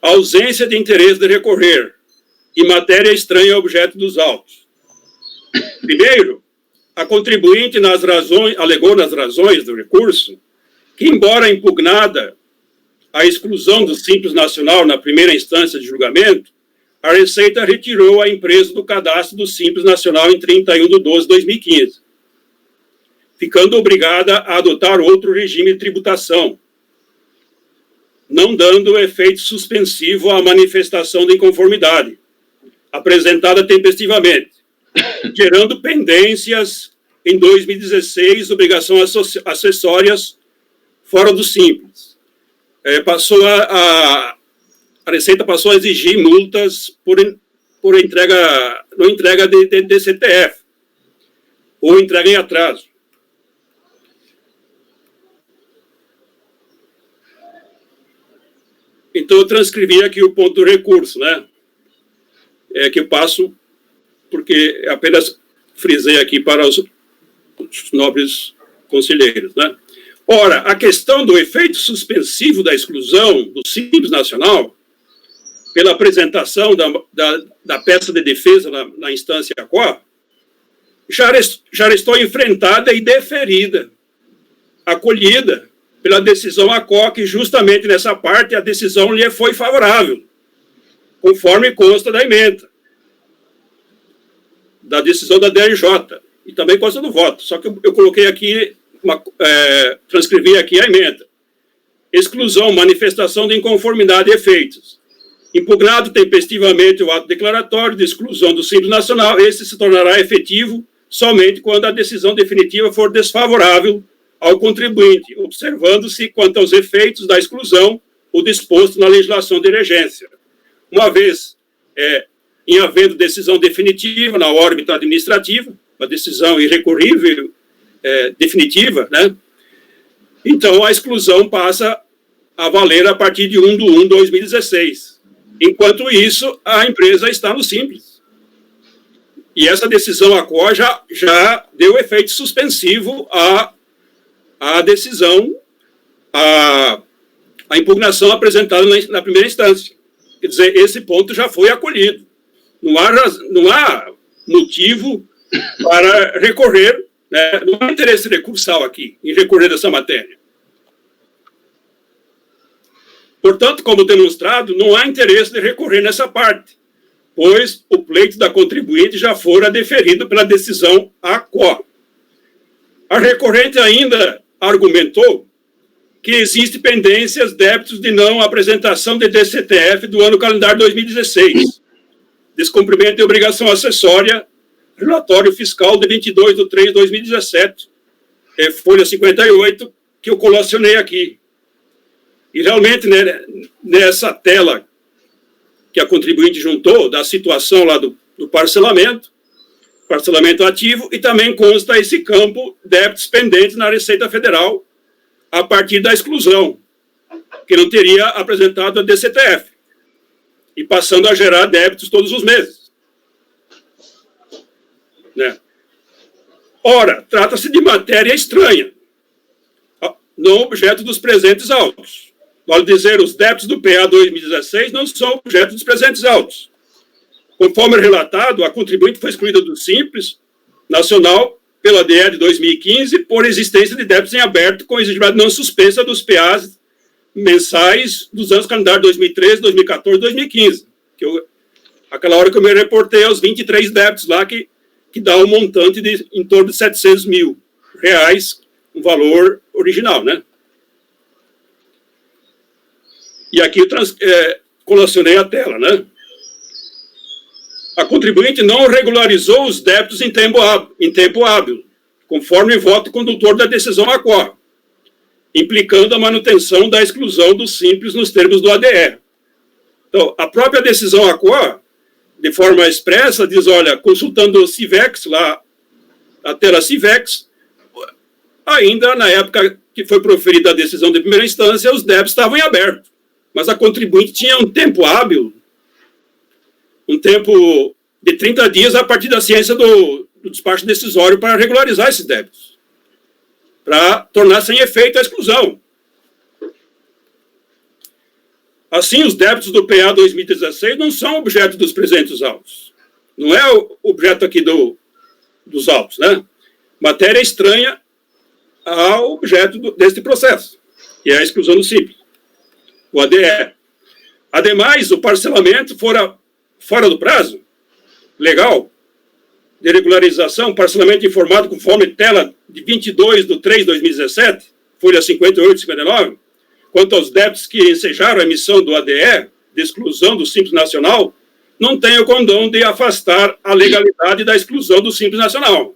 A ausência de interesse de recorrer e matéria estranha objeto dos autos. Primeiro, a contribuinte alegou nas razões do recurso que, embora impugnada a exclusão do Simples Nacional na primeira instância de julgamento, a Receita retirou a empresa do cadastro do Simples Nacional em 31/12/2015, ficando obrigada a adotar outro regime de tributação, não dando efeito suspensivo à manifestação de inconformidade, apresentada tempestivamente, gerando pendências em 2016, obrigações acessórias fora do Simples. A Receita passou a exigir multas por não entrega de CTF, ou entrega em atraso. Então, eu transcrevi aqui o ponto do recurso, né? Que eu passo, porque apenas frisei aqui para os nobres conselheiros, né? Ora, a questão do efeito suspensivo da exclusão do Simples Nacional, pela apresentação da peça de defesa na instância ACO, já estou enfrentada e deferida, acolhida pela decisão ACO, que justamente nessa parte a decisão lhe foi favorável, conforme consta da ementa, da decisão da DRJ, e também consta do voto, só que eu coloquei aqui, transcrevi aqui a ementa. Exclusão, manifestação de inconformidade e efeitos. Impugnado tempestivamente o ato declaratório de exclusão do Simples Nacional, esse se tornará efetivo somente quando a decisão definitiva for desfavorável ao contribuinte, observando-se, quanto aos efeitos da exclusão, o disposto na legislação de regência. Uma vez em havendo decisão definitiva na órbita administrativa, uma decisão irrecorrível, definitiva, né? Então, a exclusão passa a valer a partir de 1/1/2016. Enquanto isso, a empresa está no Simples. E essa decisão ACO já deu efeito suspensivo à decisão, à impugnação apresentada na primeira instância. Quer dizer, esse ponto já foi acolhido. Não há motivo para recorrer, né? Não há interesse recursal aqui em recorrer dessa matéria. Portanto, como demonstrado, não há interesse de recorrer nessa parte, pois o pleito da contribuinte já fora deferido pela decisão ACO. A recorrente ainda argumentou que existe pendências débitos de não apresentação de DCTF do ano calendário 2016, descumprimento de obrigação acessória, relatório fiscal de 22/3/2017, folha 58, que eu colacionei aqui. E realmente, né, nessa tela que a contribuinte juntou, da situação lá do parcelamento ativo, e também consta esse campo débitos pendentes na Receita Federal a partir da exclusão, que não teria apresentado a DCTF, e passando a gerar débitos todos os meses. Né? Ora, trata-se de matéria estranha, não objeto dos presentes autos. Vale dizer, os débitos do PA 2016 não são objeto dos presentes autos. Conforme relatado, a contribuinte foi excluída do Simples Nacional pela DE de 2015 por existência de débitos em aberto com exigibilidade não suspensa dos PAs mensais dos anos calendários 2013, 2014 e 2015. Aquela hora que eu me reportei aos 23 débitos lá, que dá um montante de em torno de R$700 mil, um valor original, né? E aqui eu colacionei a tela, né? A contribuinte não regularizou os débitos em tempo hábil, conforme voto condutor da decisão ACOA, implicando a manutenção da exclusão do Simples nos termos do ADE. Então, a própria decisão ACOA, de forma expressa, diz, olha, consultando o CIVEX, lá, a tela CIVEX, ainda na época que foi proferida a decisão de primeira instância, os débitos estavam em aberto, mas a contribuinte tinha um tempo hábil, um tempo de 30 dias a partir da ciência do despacho decisório para regularizar esses débitos, para tornar sem efeito a exclusão. Assim, os débitos do PA 2016 não são objeto dos presentes autos. Não é o objeto aqui dos autos, né? Matéria estranha ao objeto deste processo, que é a exclusão do Simples, o ADE. Ademais, o parcelamento fora do prazo legal de regularização, parcelamento informado conforme tela de 22/3/2017, folha 58 e 59, quanto aos débitos que ensejaram a emissão do ADE, de exclusão do Simples Nacional, não tem o condão de afastar a legalidade da exclusão do Simples Nacional,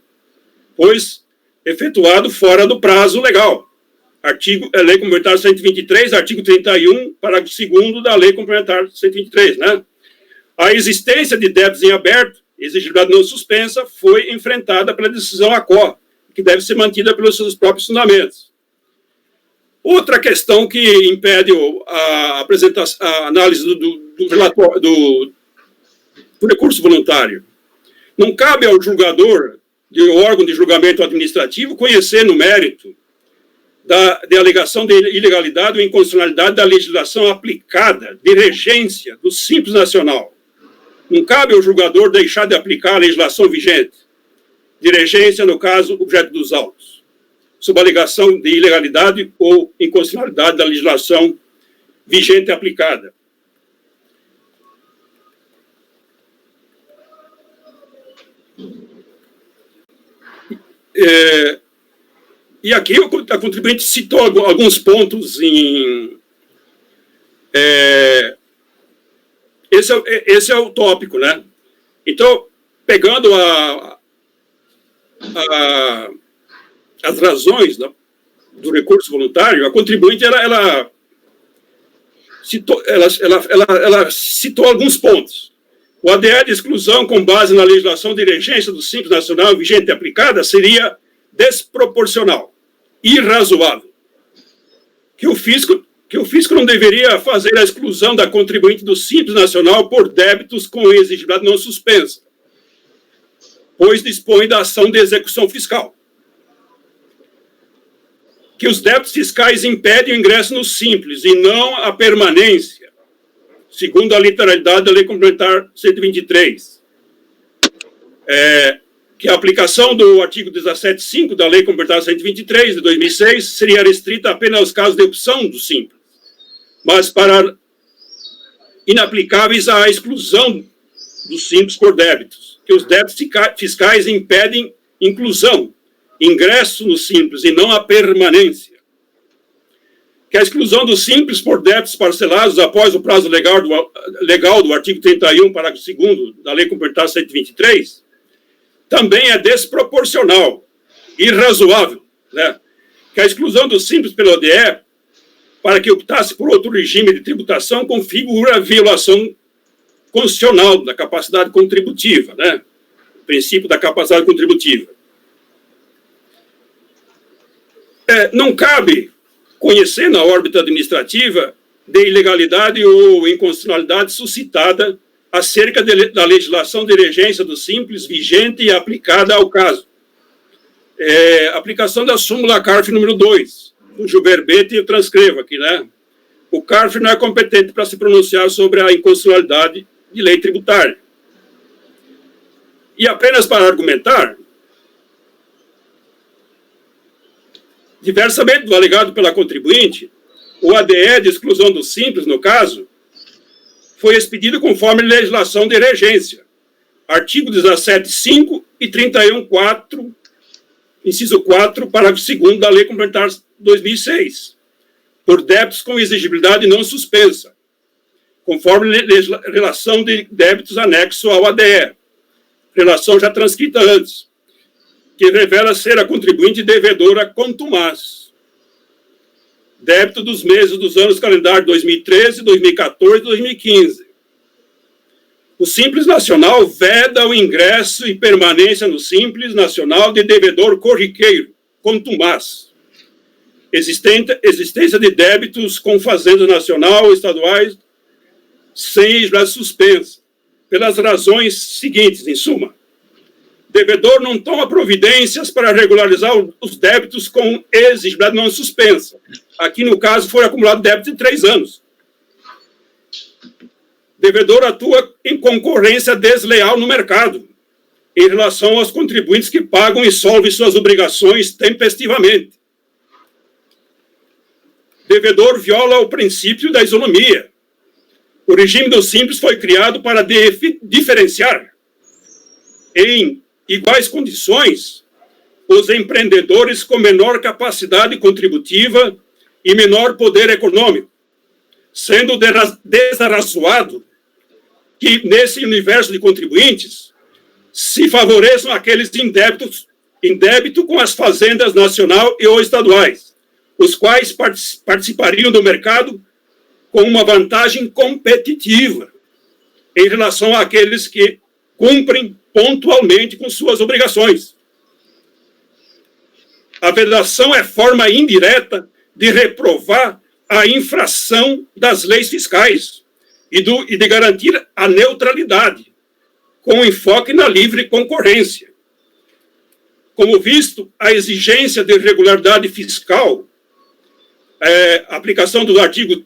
pois efetuado fora do prazo legal. Lei Complementar 123, artigo 31, parágrafo 2º da Lei Complementar 123, né? A existência de débitos em aberto, exigibilidade não suspensa, foi enfrentada pela decisão ACOA, que deve ser mantida pelos seus próprios fundamentos. Outra questão que impede a análise do recurso voluntário. Não cabe ao julgador do órgão de julgamento administrativo conhecer no mérito de alegação de ilegalidade ou inconstitucionalidade da legislação aplicada de regência do Simples Nacional. Não cabe ao julgador deixar de aplicar a legislação vigente de regência, no caso, objeto dos autos, sob a alegação de ilegalidade ou inconstitucionalidade da legislação vigente aplicada. E aqui a contribuinte citou alguns pontos em... Esse é o tópico, né? Então, pegando as razões do recurso voluntário, a contribuinte ela citou alguns pontos. O ADE de exclusão com base na legislação de regência do Simples Nacional vigente e aplicada seria desproporcional, irrazoável, que o fisco não deveria fazer a exclusão da contribuinte do Simples Nacional por débitos com exigibilidade não suspensa, pois dispõe da ação de execução fiscal. Que os débitos fiscais impedem o ingresso no Simples e não a permanência, segundo a literalidade da Lei Complementar 123. Que a aplicação do artigo 17.5 da Lei Complementar 123 de 2006 seria restrita apenas aos casos de opção do Simples, mas para inaplicáveis à exclusão do Simples por débitos, que os débitos fiscais impedem inclusão, ingresso no Simples e não a permanência. Que a exclusão do Simples por débitos parcelados após o prazo legal do artigo 31, parágrafo 2º da Lei Complementar 123, também é desproporcional, irrazoável, né? Que a exclusão do Simples pelo ODE, para que optasse por outro regime de tributação, configura a violação constitucional da capacidade contributiva, né? O princípio da capacidade contributiva. Não cabe conhecer na órbita administrativa de ilegalidade ou inconstitucionalidade suscitada acerca da legislação de regência do Simples vigente e aplicada ao caso. Aplicação da súmula CARF número 2, cujo verbete eu transcrevo aqui, né? O CARF não é competente para se pronunciar sobre a inconstitucionalidade de lei tributária. E apenas para argumentar, diversamente do alegado pela contribuinte, o ADE de exclusão do Simples, no caso, foi expedido conforme legislação de regência, artigo 17.5 e 31.4, inciso 4, parágrafo 2º da Lei Complementar 2006, por débitos com exigibilidade não suspensa, conforme relação de débitos anexo ao ADE, relação já transcrita antes, que revela ser a contribuinte devedora contumaz. Débito dos meses dos anos calendário 2013, 2014 e 2015. O Simples Nacional veda o ingresso e permanência no Simples Nacional de devedor corriqueiro, contumaz. Existência de débitos com Fazenda Nacional, estaduais, sem exigibilidade suspensa, pelas razões seguintes, em suma. Devedor não toma providências para regularizar os débitos com exigibilidade não suspensa. Aqui, no caso, foi acumulado débito de 3 anos. Devedor atua em concorrência desleal no mercado, em relação aos contribuintes que pagam e solvem suas obrigações tempestivamente. Devedor viola o princípio da isonomia. O regime do Simples foi criado para diferenciar, em iguais condições, os empreendedores com menor capacidade contributiva e menor poder econômico, sendo desarrazoado que, nesse universo de contribuintes, se favoreçam aqueles em débito com as fazendas nacional e ou estaduais, os quais participariam do mercado com uma vantagem competitiva em relação àqueles que cumprem pontualmente com suas obrigações. A vedação é forma indireta de reprovar a infração das leis fiscais e de garantir a neutralidade, com enfoque na livre concorrência. Como visto, a exigência de regularidade fiscal, aplicação do artigo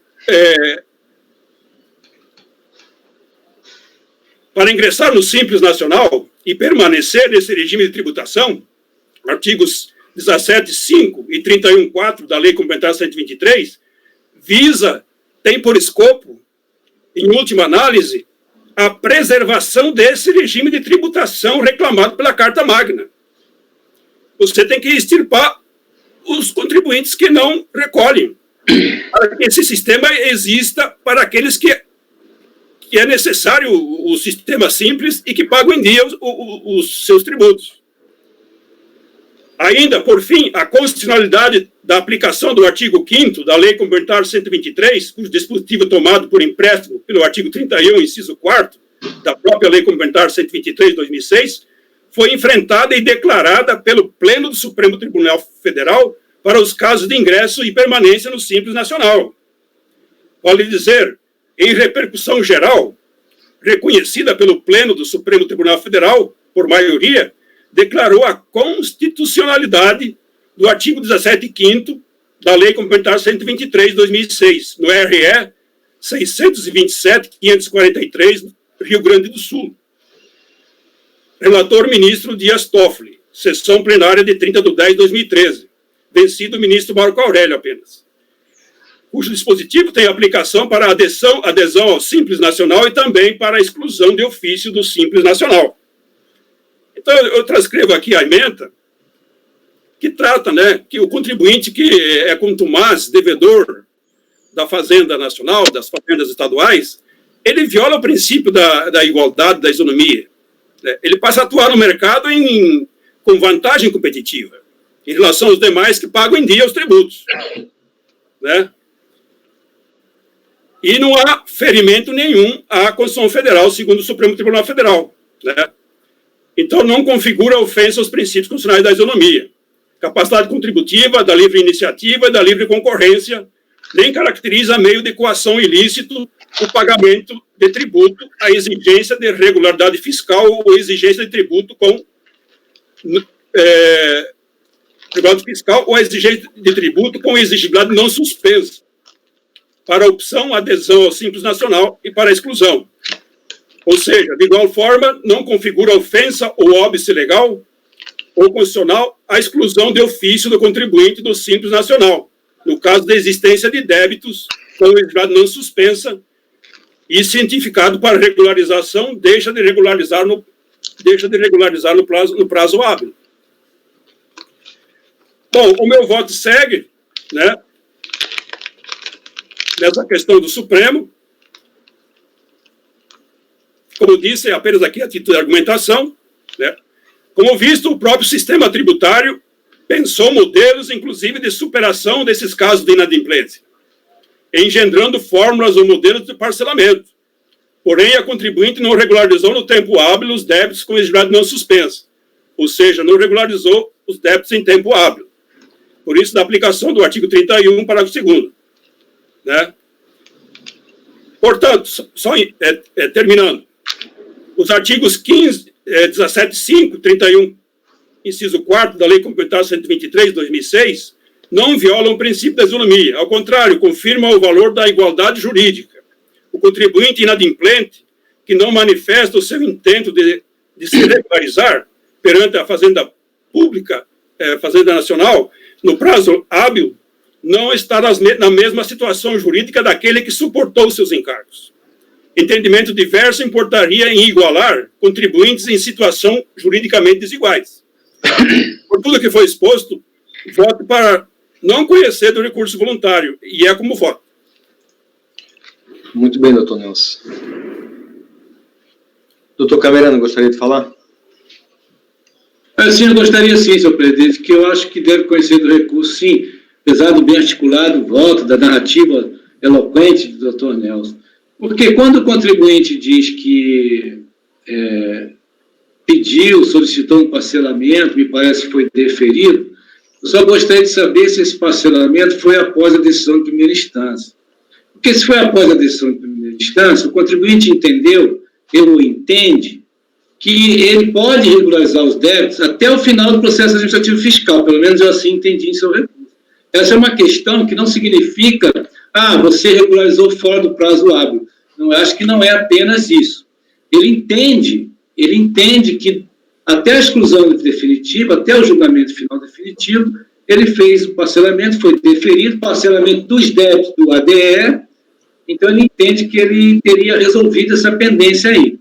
para ingressar no Simples Nacional e permanecer nesse regime de tributação, artigos 17.5 e 31.4 da Lei Complementar 123, tem por escopo, em última análise, a preservação desse regime de tributação reclamado pela Carta Magna. Você tem que extirpar os contribuintes que não recolhem, para que esse sistema exista para aqueles que é necessário o sistema simples e que pagam em dia os seus tributos. Ainda, por fim, a constitucionalidade da aplicação do artigo 5º da Lei Complementar 123, cujo dispositivo tomado por empréstimo pelo artigo 31, inciso 4º, da própria Lei Complementar 123 de 2006, foi enfrentada e declarada pelo Pleno do Supremo Tribunal Federal para os casos de ingresso e permanência no Simples Nacional. Vale dizer, em repercussão geral, reconhecida pelo Pleno do Supremo Tribunal Federal, por maioria, declarou a constitucionalidade do artigo 17.5º da Lei Complementar 123 de 2006, no RE 627.543, Rio Grande do Sul. Relator ministro Dias Toffoli, sessão plenária de 30 de 10 de 2013, vencido o ministro Marco Aurélio apenas, cujo dispositivo tem aplicação para adesão ao Simples Nacional e também para a exclusão de ofício do Simples Nacional. Então, eu transcrevo aqui a ementa, que trata, que o contribuinte que é contumaz, devedor da Fazenda Nacional, das fazendas estaduais, ele viola o princípio da igualdade, da isonomia. Ele passa a atuar no mercado com vantagem competitiva, em relação aos demais que pagam em dia os tributos. E não há ferimento nenhum à Constituição Federal, segundo o Supremo Tribunal Federal. Então, não configura ofensa aos princípios constitucionais da isonomia, capacidade contributiva, da livre iniciativa e da livre concorrência, nem caracteriza meio de coação ilícito o pagamento de tributo, a exigência de regularidade fiscal ou exigência de tributo com regularidade fiscal ou a exigência de tributo com exigibilidade não suspensa, para a opção, adesão ao Simples Nacional e para a exclusão. Ou seja, de igual forma, não configura ofensa ou óbice legal ou constitucional a exclusão de ofício do contribuinte do Simples Nacional, no caso da existência de débitos com legitimidade não suspensa e cientificado para regularização deixa de regularizar no prazo hábil. Bom, o meu voto segue, né, nessa questão do Supremo. Como disse, é apenas aqui a título de argumentação, né? Como visto, o próprio sistema tributário pensou modelos, inclusive, de superação desses casos de inadimplência, engendrando fórmulas ou modelos de parcelamento. Porém, a contribuinte não regularizou no tempo hábil os débitos com exigibilidade não suspensa, ou seja, não regularizou os débitos em tempo hábil. Por isso, da aplicação do artigo 31, parágrafo 2º. Né? Portanto, terminando, os artigos 15, 17.5, 31, inciso 4 da Lei Complementar 123, de 2006, não violam o princípio da isonomia. Ao contrário, confirmam o valor da igualdade jurídica. O contribuinte inadimplente que não manifesta o seu intento de se regularizar perante a Fazenda Pública, Fazenda Nacional, no prazo hábil, não está na mesma situação jurídica daquele que suportou seus encargos. Entendimento diverso importaria em igualar contribuintes em situação juridicamente desiguais. Por tudo que foi exposto, voto para não conhecer do recurso voluntário, e é como voto. Muito bem, doutor Nelson. Doutor Camerano, gostaria de falar? Sim, eu gostaria sim, senhor presidente, que eu acho que deve conhecer do recurso, sim, apesar do bem articulado voto, da narrativa eloquente do doutor Nelson. Porque quando o contribuinte diz que solicitou um parcelamento, me parece que foi deferido, eu só gostaria de saber se esse parcelamento foi após a decisão de primeira instância. Porque se foi após a decisão de primeira instância, o contribuinte entendeu, ele entende, que ele pode regularizar os débitos até o final do processo administrativo fiscal, pelo menos eu assim entendi em seu recurso. Essa é uma questão que não significa, você regularizou fora do prazo hábil. Não, eu acho que não é apenas isso. Ele entende que até a exclusão definitiva, até o julgamento final definitivo, ele fez o parcelamento, foi deferido, parcelamento dos débitos do ADE, então ele entende que ele teria resolvido essa pendência aí.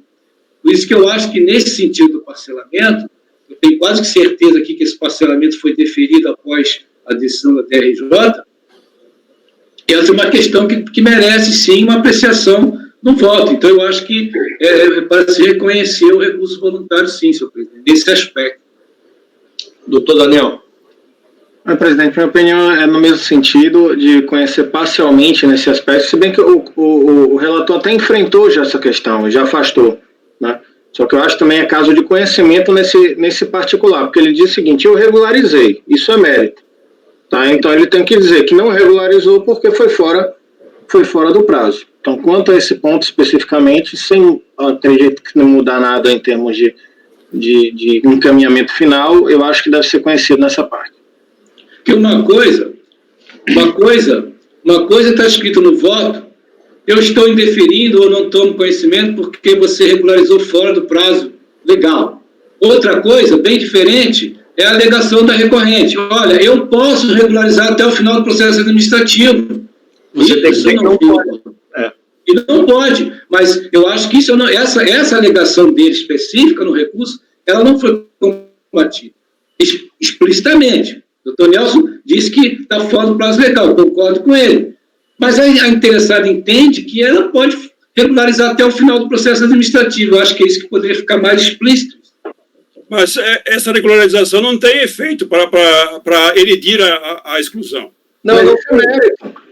Por isso que eu acho que, nesse sentido do parcelamento, eu tenho quase que certeza aqui que esse parcelamento foi deferido após a decisão da DRJ, essa é uma questão que merece, sim, uma apreciação no voto. Então, eu acho que para se reconhecer o recurso voluntário, sim, senhor presidente, nesse aspecto. Doutor Daniel. Presidente, minha opinião é no mesmo sentido de conhecer parcialmente nesse aspecto, se bem que o relator até enfrentou já essa questão, já afastou, né? Só que eu acho que também é caso de conhecimento nesse particular, porque ele diz o seguinte: eu regularizei, isso é mérito. Tá? Então ele tem que dizer que não regularizou porque foi fora do prazo. Então, quanto a esse ponto especificamente, sem, acredito que não mudar nada em termos de encaminhamento final, eu acho que deve ser conhecido nessa parte. Porque uma coisa está escrito no voto: eu estou indeferindo ou não tomo conhecimento porque você regularizou fora do prazo legal. Outra coisa, bem diferente, é a alegação da recorrente. Olha, eu posso regularizar até o final do processo administrativo. Você tem que dizer que não pode. E não pode, mas eu acho que isso essa alegação dele específica no recurso, ela não foi combatida explicitamente. O doutor Nelson disse que está fora do prazo legal, eu concordo com ele. Mas a interessada entende que ela pode regularizar até o final do processo administrativo. Eu acho que é isso que poderia ficar mais explícito. Mas essa regularização não tem efeito para elidir a exclusão. Não tem mérito.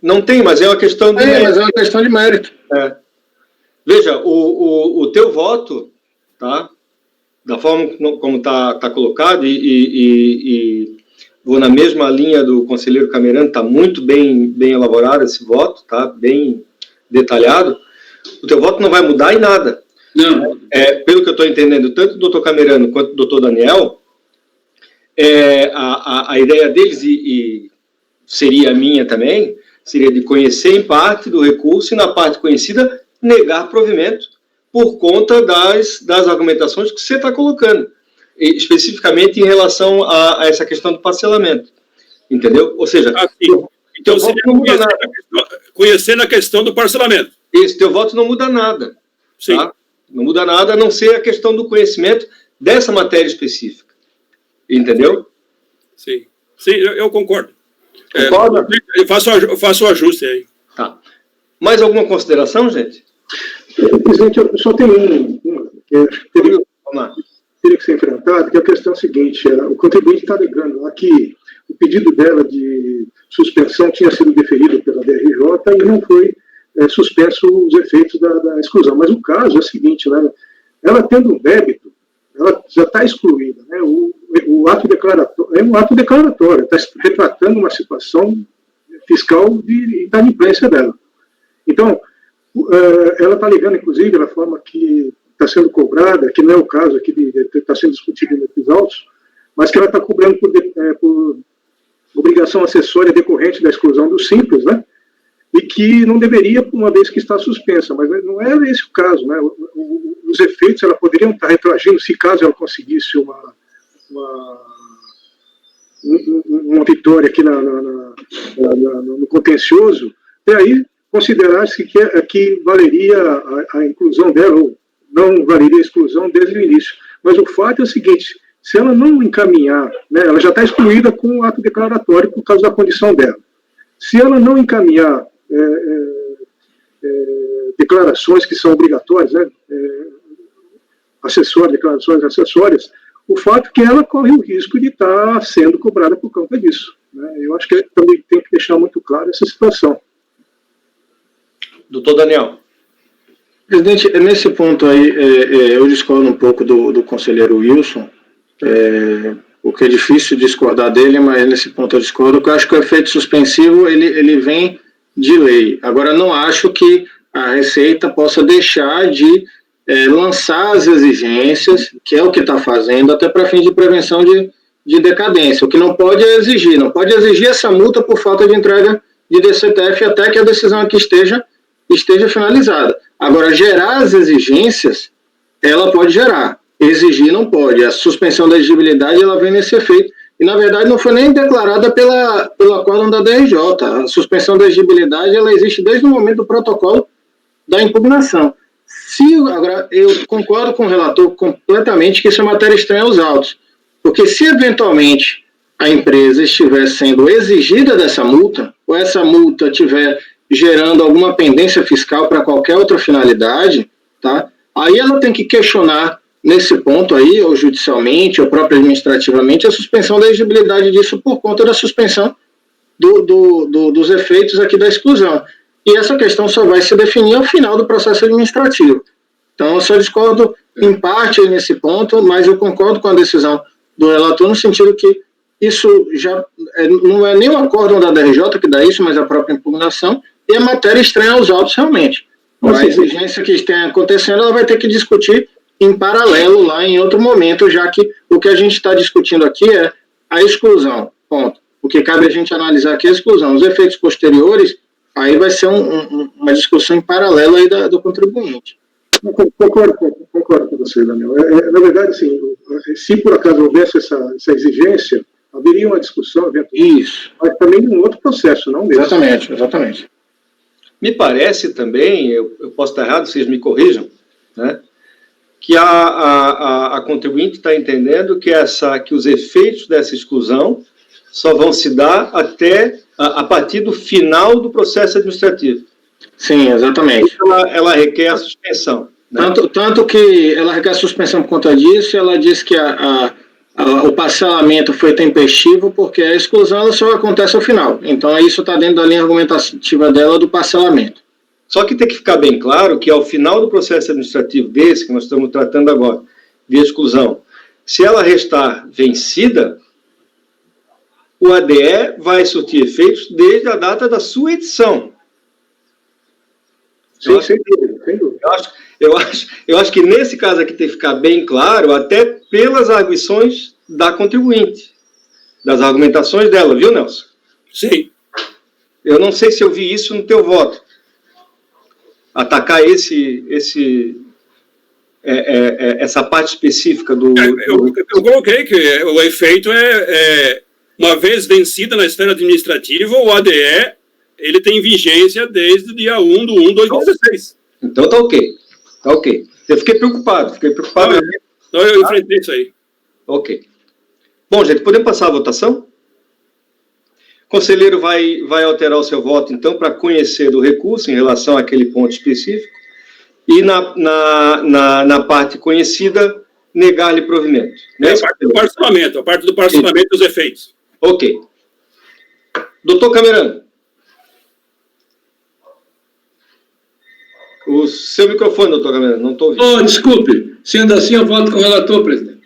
Não tem, mas é uma questão de mérito. Mas é uma questão de mérito. Veja, o teu voto, tá? Da forma como está colocado, e vou na mesma linha do conselheiro Camerano, está muito bem elaborado esse voto, tá? Bem detalhado. O teu voto não vai mudar em nada. Não. Pelo que eu estou entendendo, tanto o doutor Camerano quanto o doutor Daniel, a ideia deles, e seria a minha também, seria de conhecer em parte do recurso e, na parte conhecida, negar provimento, por conta das argumentações que você está colocando, especificamente em relação a essa questão do parcelamento. Entendeu? Ou seja, então seria conhecendo a questão do parcelamento. Isso, teu voto não muda nada. Sim. Tá? Não muda nada, a não ser a questão do conhecimento dessa matéria específica. Entendeu? Sim, eu concordo. Concorda? Eu faço o ajuste aí. Tá. Mais alguma consideração, gente? Presidente, eu só tenho uma que teria que ser enfrentado, que a questão é a seguinte: o contribuinte está alegando lá que o pedido dela de suspensão tinha sido deferido pela DRJ e não foi suspenso os efeitos da exclusão. Mas o caso é o seguinte, né? Ela tendo um débito, ela já está excluída. Né? O ato declaratório é um ato declaratório, está retratando uma situação fiscal de inadimplência dela. Então, ela está alegando, inclusive, da forma que está sendo cobrada, que não é o caso aqui, está sendo discutido nesses autos, mas que ela está cobrando por obrigação acessória decorrente da exclusão do Simples, né? E que não deveria, uma vez que está suspensa, mas não é esse o caso, né? Os efeitos ela poderiam estar retroagindo se caso ela conseguisse uma vitória aqui no contencioso, e aí considerar-se que valeria a inclusão dela, ou não valeria a exclusão desde o início. Mas o fato é o seguinte: se ela não encaminhar, né, ela já está excluída com o ato declaratório por causa da condição dela. Se ela não encaminhar declarações que são obrigatórias, né, declarações acessórias, o fato é que ela corre o risco de estar sendo cobrada por conta disso. Né? Eu acho que também tem que deixar muito claro essa situação. Doutor Daniel. Presidente, nesse ponto aí, eu discordo um pouco do conselheiro Wilson, porque é difícil discordar dele, mas nesse ponto eu discordo, porque eu acho que o efeito suspensivo, ele vem de lei. Agora, não acho que a Receita possa deixar de lançar as exigências, que é o que está fazendo, até para fim de prevenção de decadência. O que não pode exigir essa multa por falta de entrega de DCTF até que a decisão aqui esteja finalizada. Agora, gerar as exigências, ela pode gerar. Exigir não pode. A suspensão da exigibilidade, ela vem nesse efeito. E, na verdade, não foi nem declarada pelo acórdão da DRJ. A suspensão da exigibilidade, ela existe desde o momento do protocolo da impugnação. Agora, eu concordo com o relator completamente que isso é matéria estranha aos autos. Porque se, eventualmente, a empresa estiver sendo exigida dessa multa, ou essa multa estiver gerando alguma pendência fiscal para qualquer outra finalidade, tá? Aí ela tem que questionar nesse ponto aí, ou judicialmente, ou próprio administrativamente, a suspensão da exigibilidade disso por conta da suspensão dos efeitos aqui da exclusão. E essa questão só vai se definir ao final do processo administrativo. Então, eu só discordo em parte nesse ponto, mas eu concordo com a decisão do relator no sentido que isso já não é nem o acórdão da DRJ que dá isso, mas a própria impugnação, e a matéria estranha aos autos realmente. A exigência que esteja acontecendo, ela vai ter que discutir em paralelo lá em outro momento, já que o que a gente está discutindo aqui é a exclusão, ponto. O que cabe a gente analisar aqui é a exclusão. Os efeitos posteriores, aí vai ser uma discussão em paralelo aí do contribuinte. Concordo com você, Daniel. Na verdade, assim, se por acaso houvesse essa exigência, haveria uma discussão eventual. Isso. Mas também num outro processo, não mesmo. Exatamente. Me parece também, eu posso estar errado, vocês me corrijam, né, que a contribuinte está entendendo que os efeitos dessa exclusão só vão se dar até a partir do final do processo administrativo. Sim, exatamente. Ela requer a suspensão. Né? Tanto que ela requer a suspensão por conta disso, ela diz que o parcelamento foi tempestivo porque a exclusão ela só acontece ao final. Então, isso está dentro da linha argumentativa dela do parcelamento. Só que tem que ficar bem claro que ao final do processo administrativo desse, que nós estamos tratando agora, de exclusão, se ela restar vencida, o ADE vai surtir efeitos desde a data da sua edição. Sim, sem dúvida. Eu acho que nesse caso aqui tem que ficar bem claro, até pelas arguições da contribuinte, das argumentações dela, viu, Nelson? Sim. Eu não sei se eu vi isso no teu voto. Atacar esse essa parte específica do... Eu coloquei que o efeito uma vez vencida na esfera administrativa, o ADE, ele tem vigência desde o dia 1/1/2016. Então tá ok. Eu fiquei preocupado. Então eu enfrentei isso aí. Ok. Bom, gente, podemos passar a votação? O conselheiro vai alterar o seu voto, então, para conhecer do recurso em relação àquele ponto específico e na parte conhecida, negar-lhe provimento. Né? A parte do parcelamento dos efeitos. Ok. Doutor Camerano. O seu microfone, doutor Camerano, não estou ouvindo. Oh, desculpe. Sendo assim, eu voto com o relator, presidente.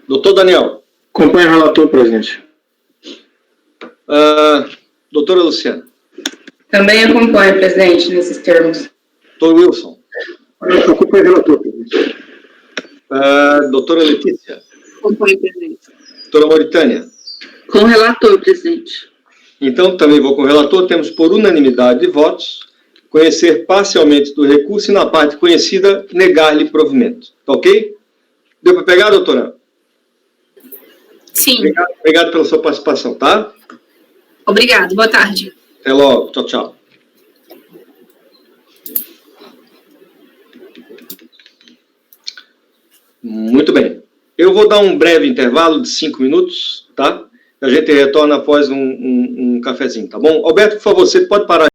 Doutor Daniel. Acompanho o relator, presidente. Doutora Luciana. Também acompanho, presidente, nesses termos. Doutor Wilson. Acompanho o relator, presidente. Doutora Letícia. Acompanho, presidente. Doutora Mauritânia. Com o relator, presidente. Então, também vou com o relator. Temos por unanimidade de votos conhecer parcialmente do recurso e, na parte conhecida, negar-lhe provimento. Tá ok? Deu para pegar, doutora? Sim. Obrigado pela sua participação, tá? Obrigado. Boa tarde. Até logo. Tchau, tchau. Muito bem. Eu vou dar um breve intervalo de 5 minutos, tá? A gente retorna após um cafezinho, tá bom? Alberto, por favor, você pode parar.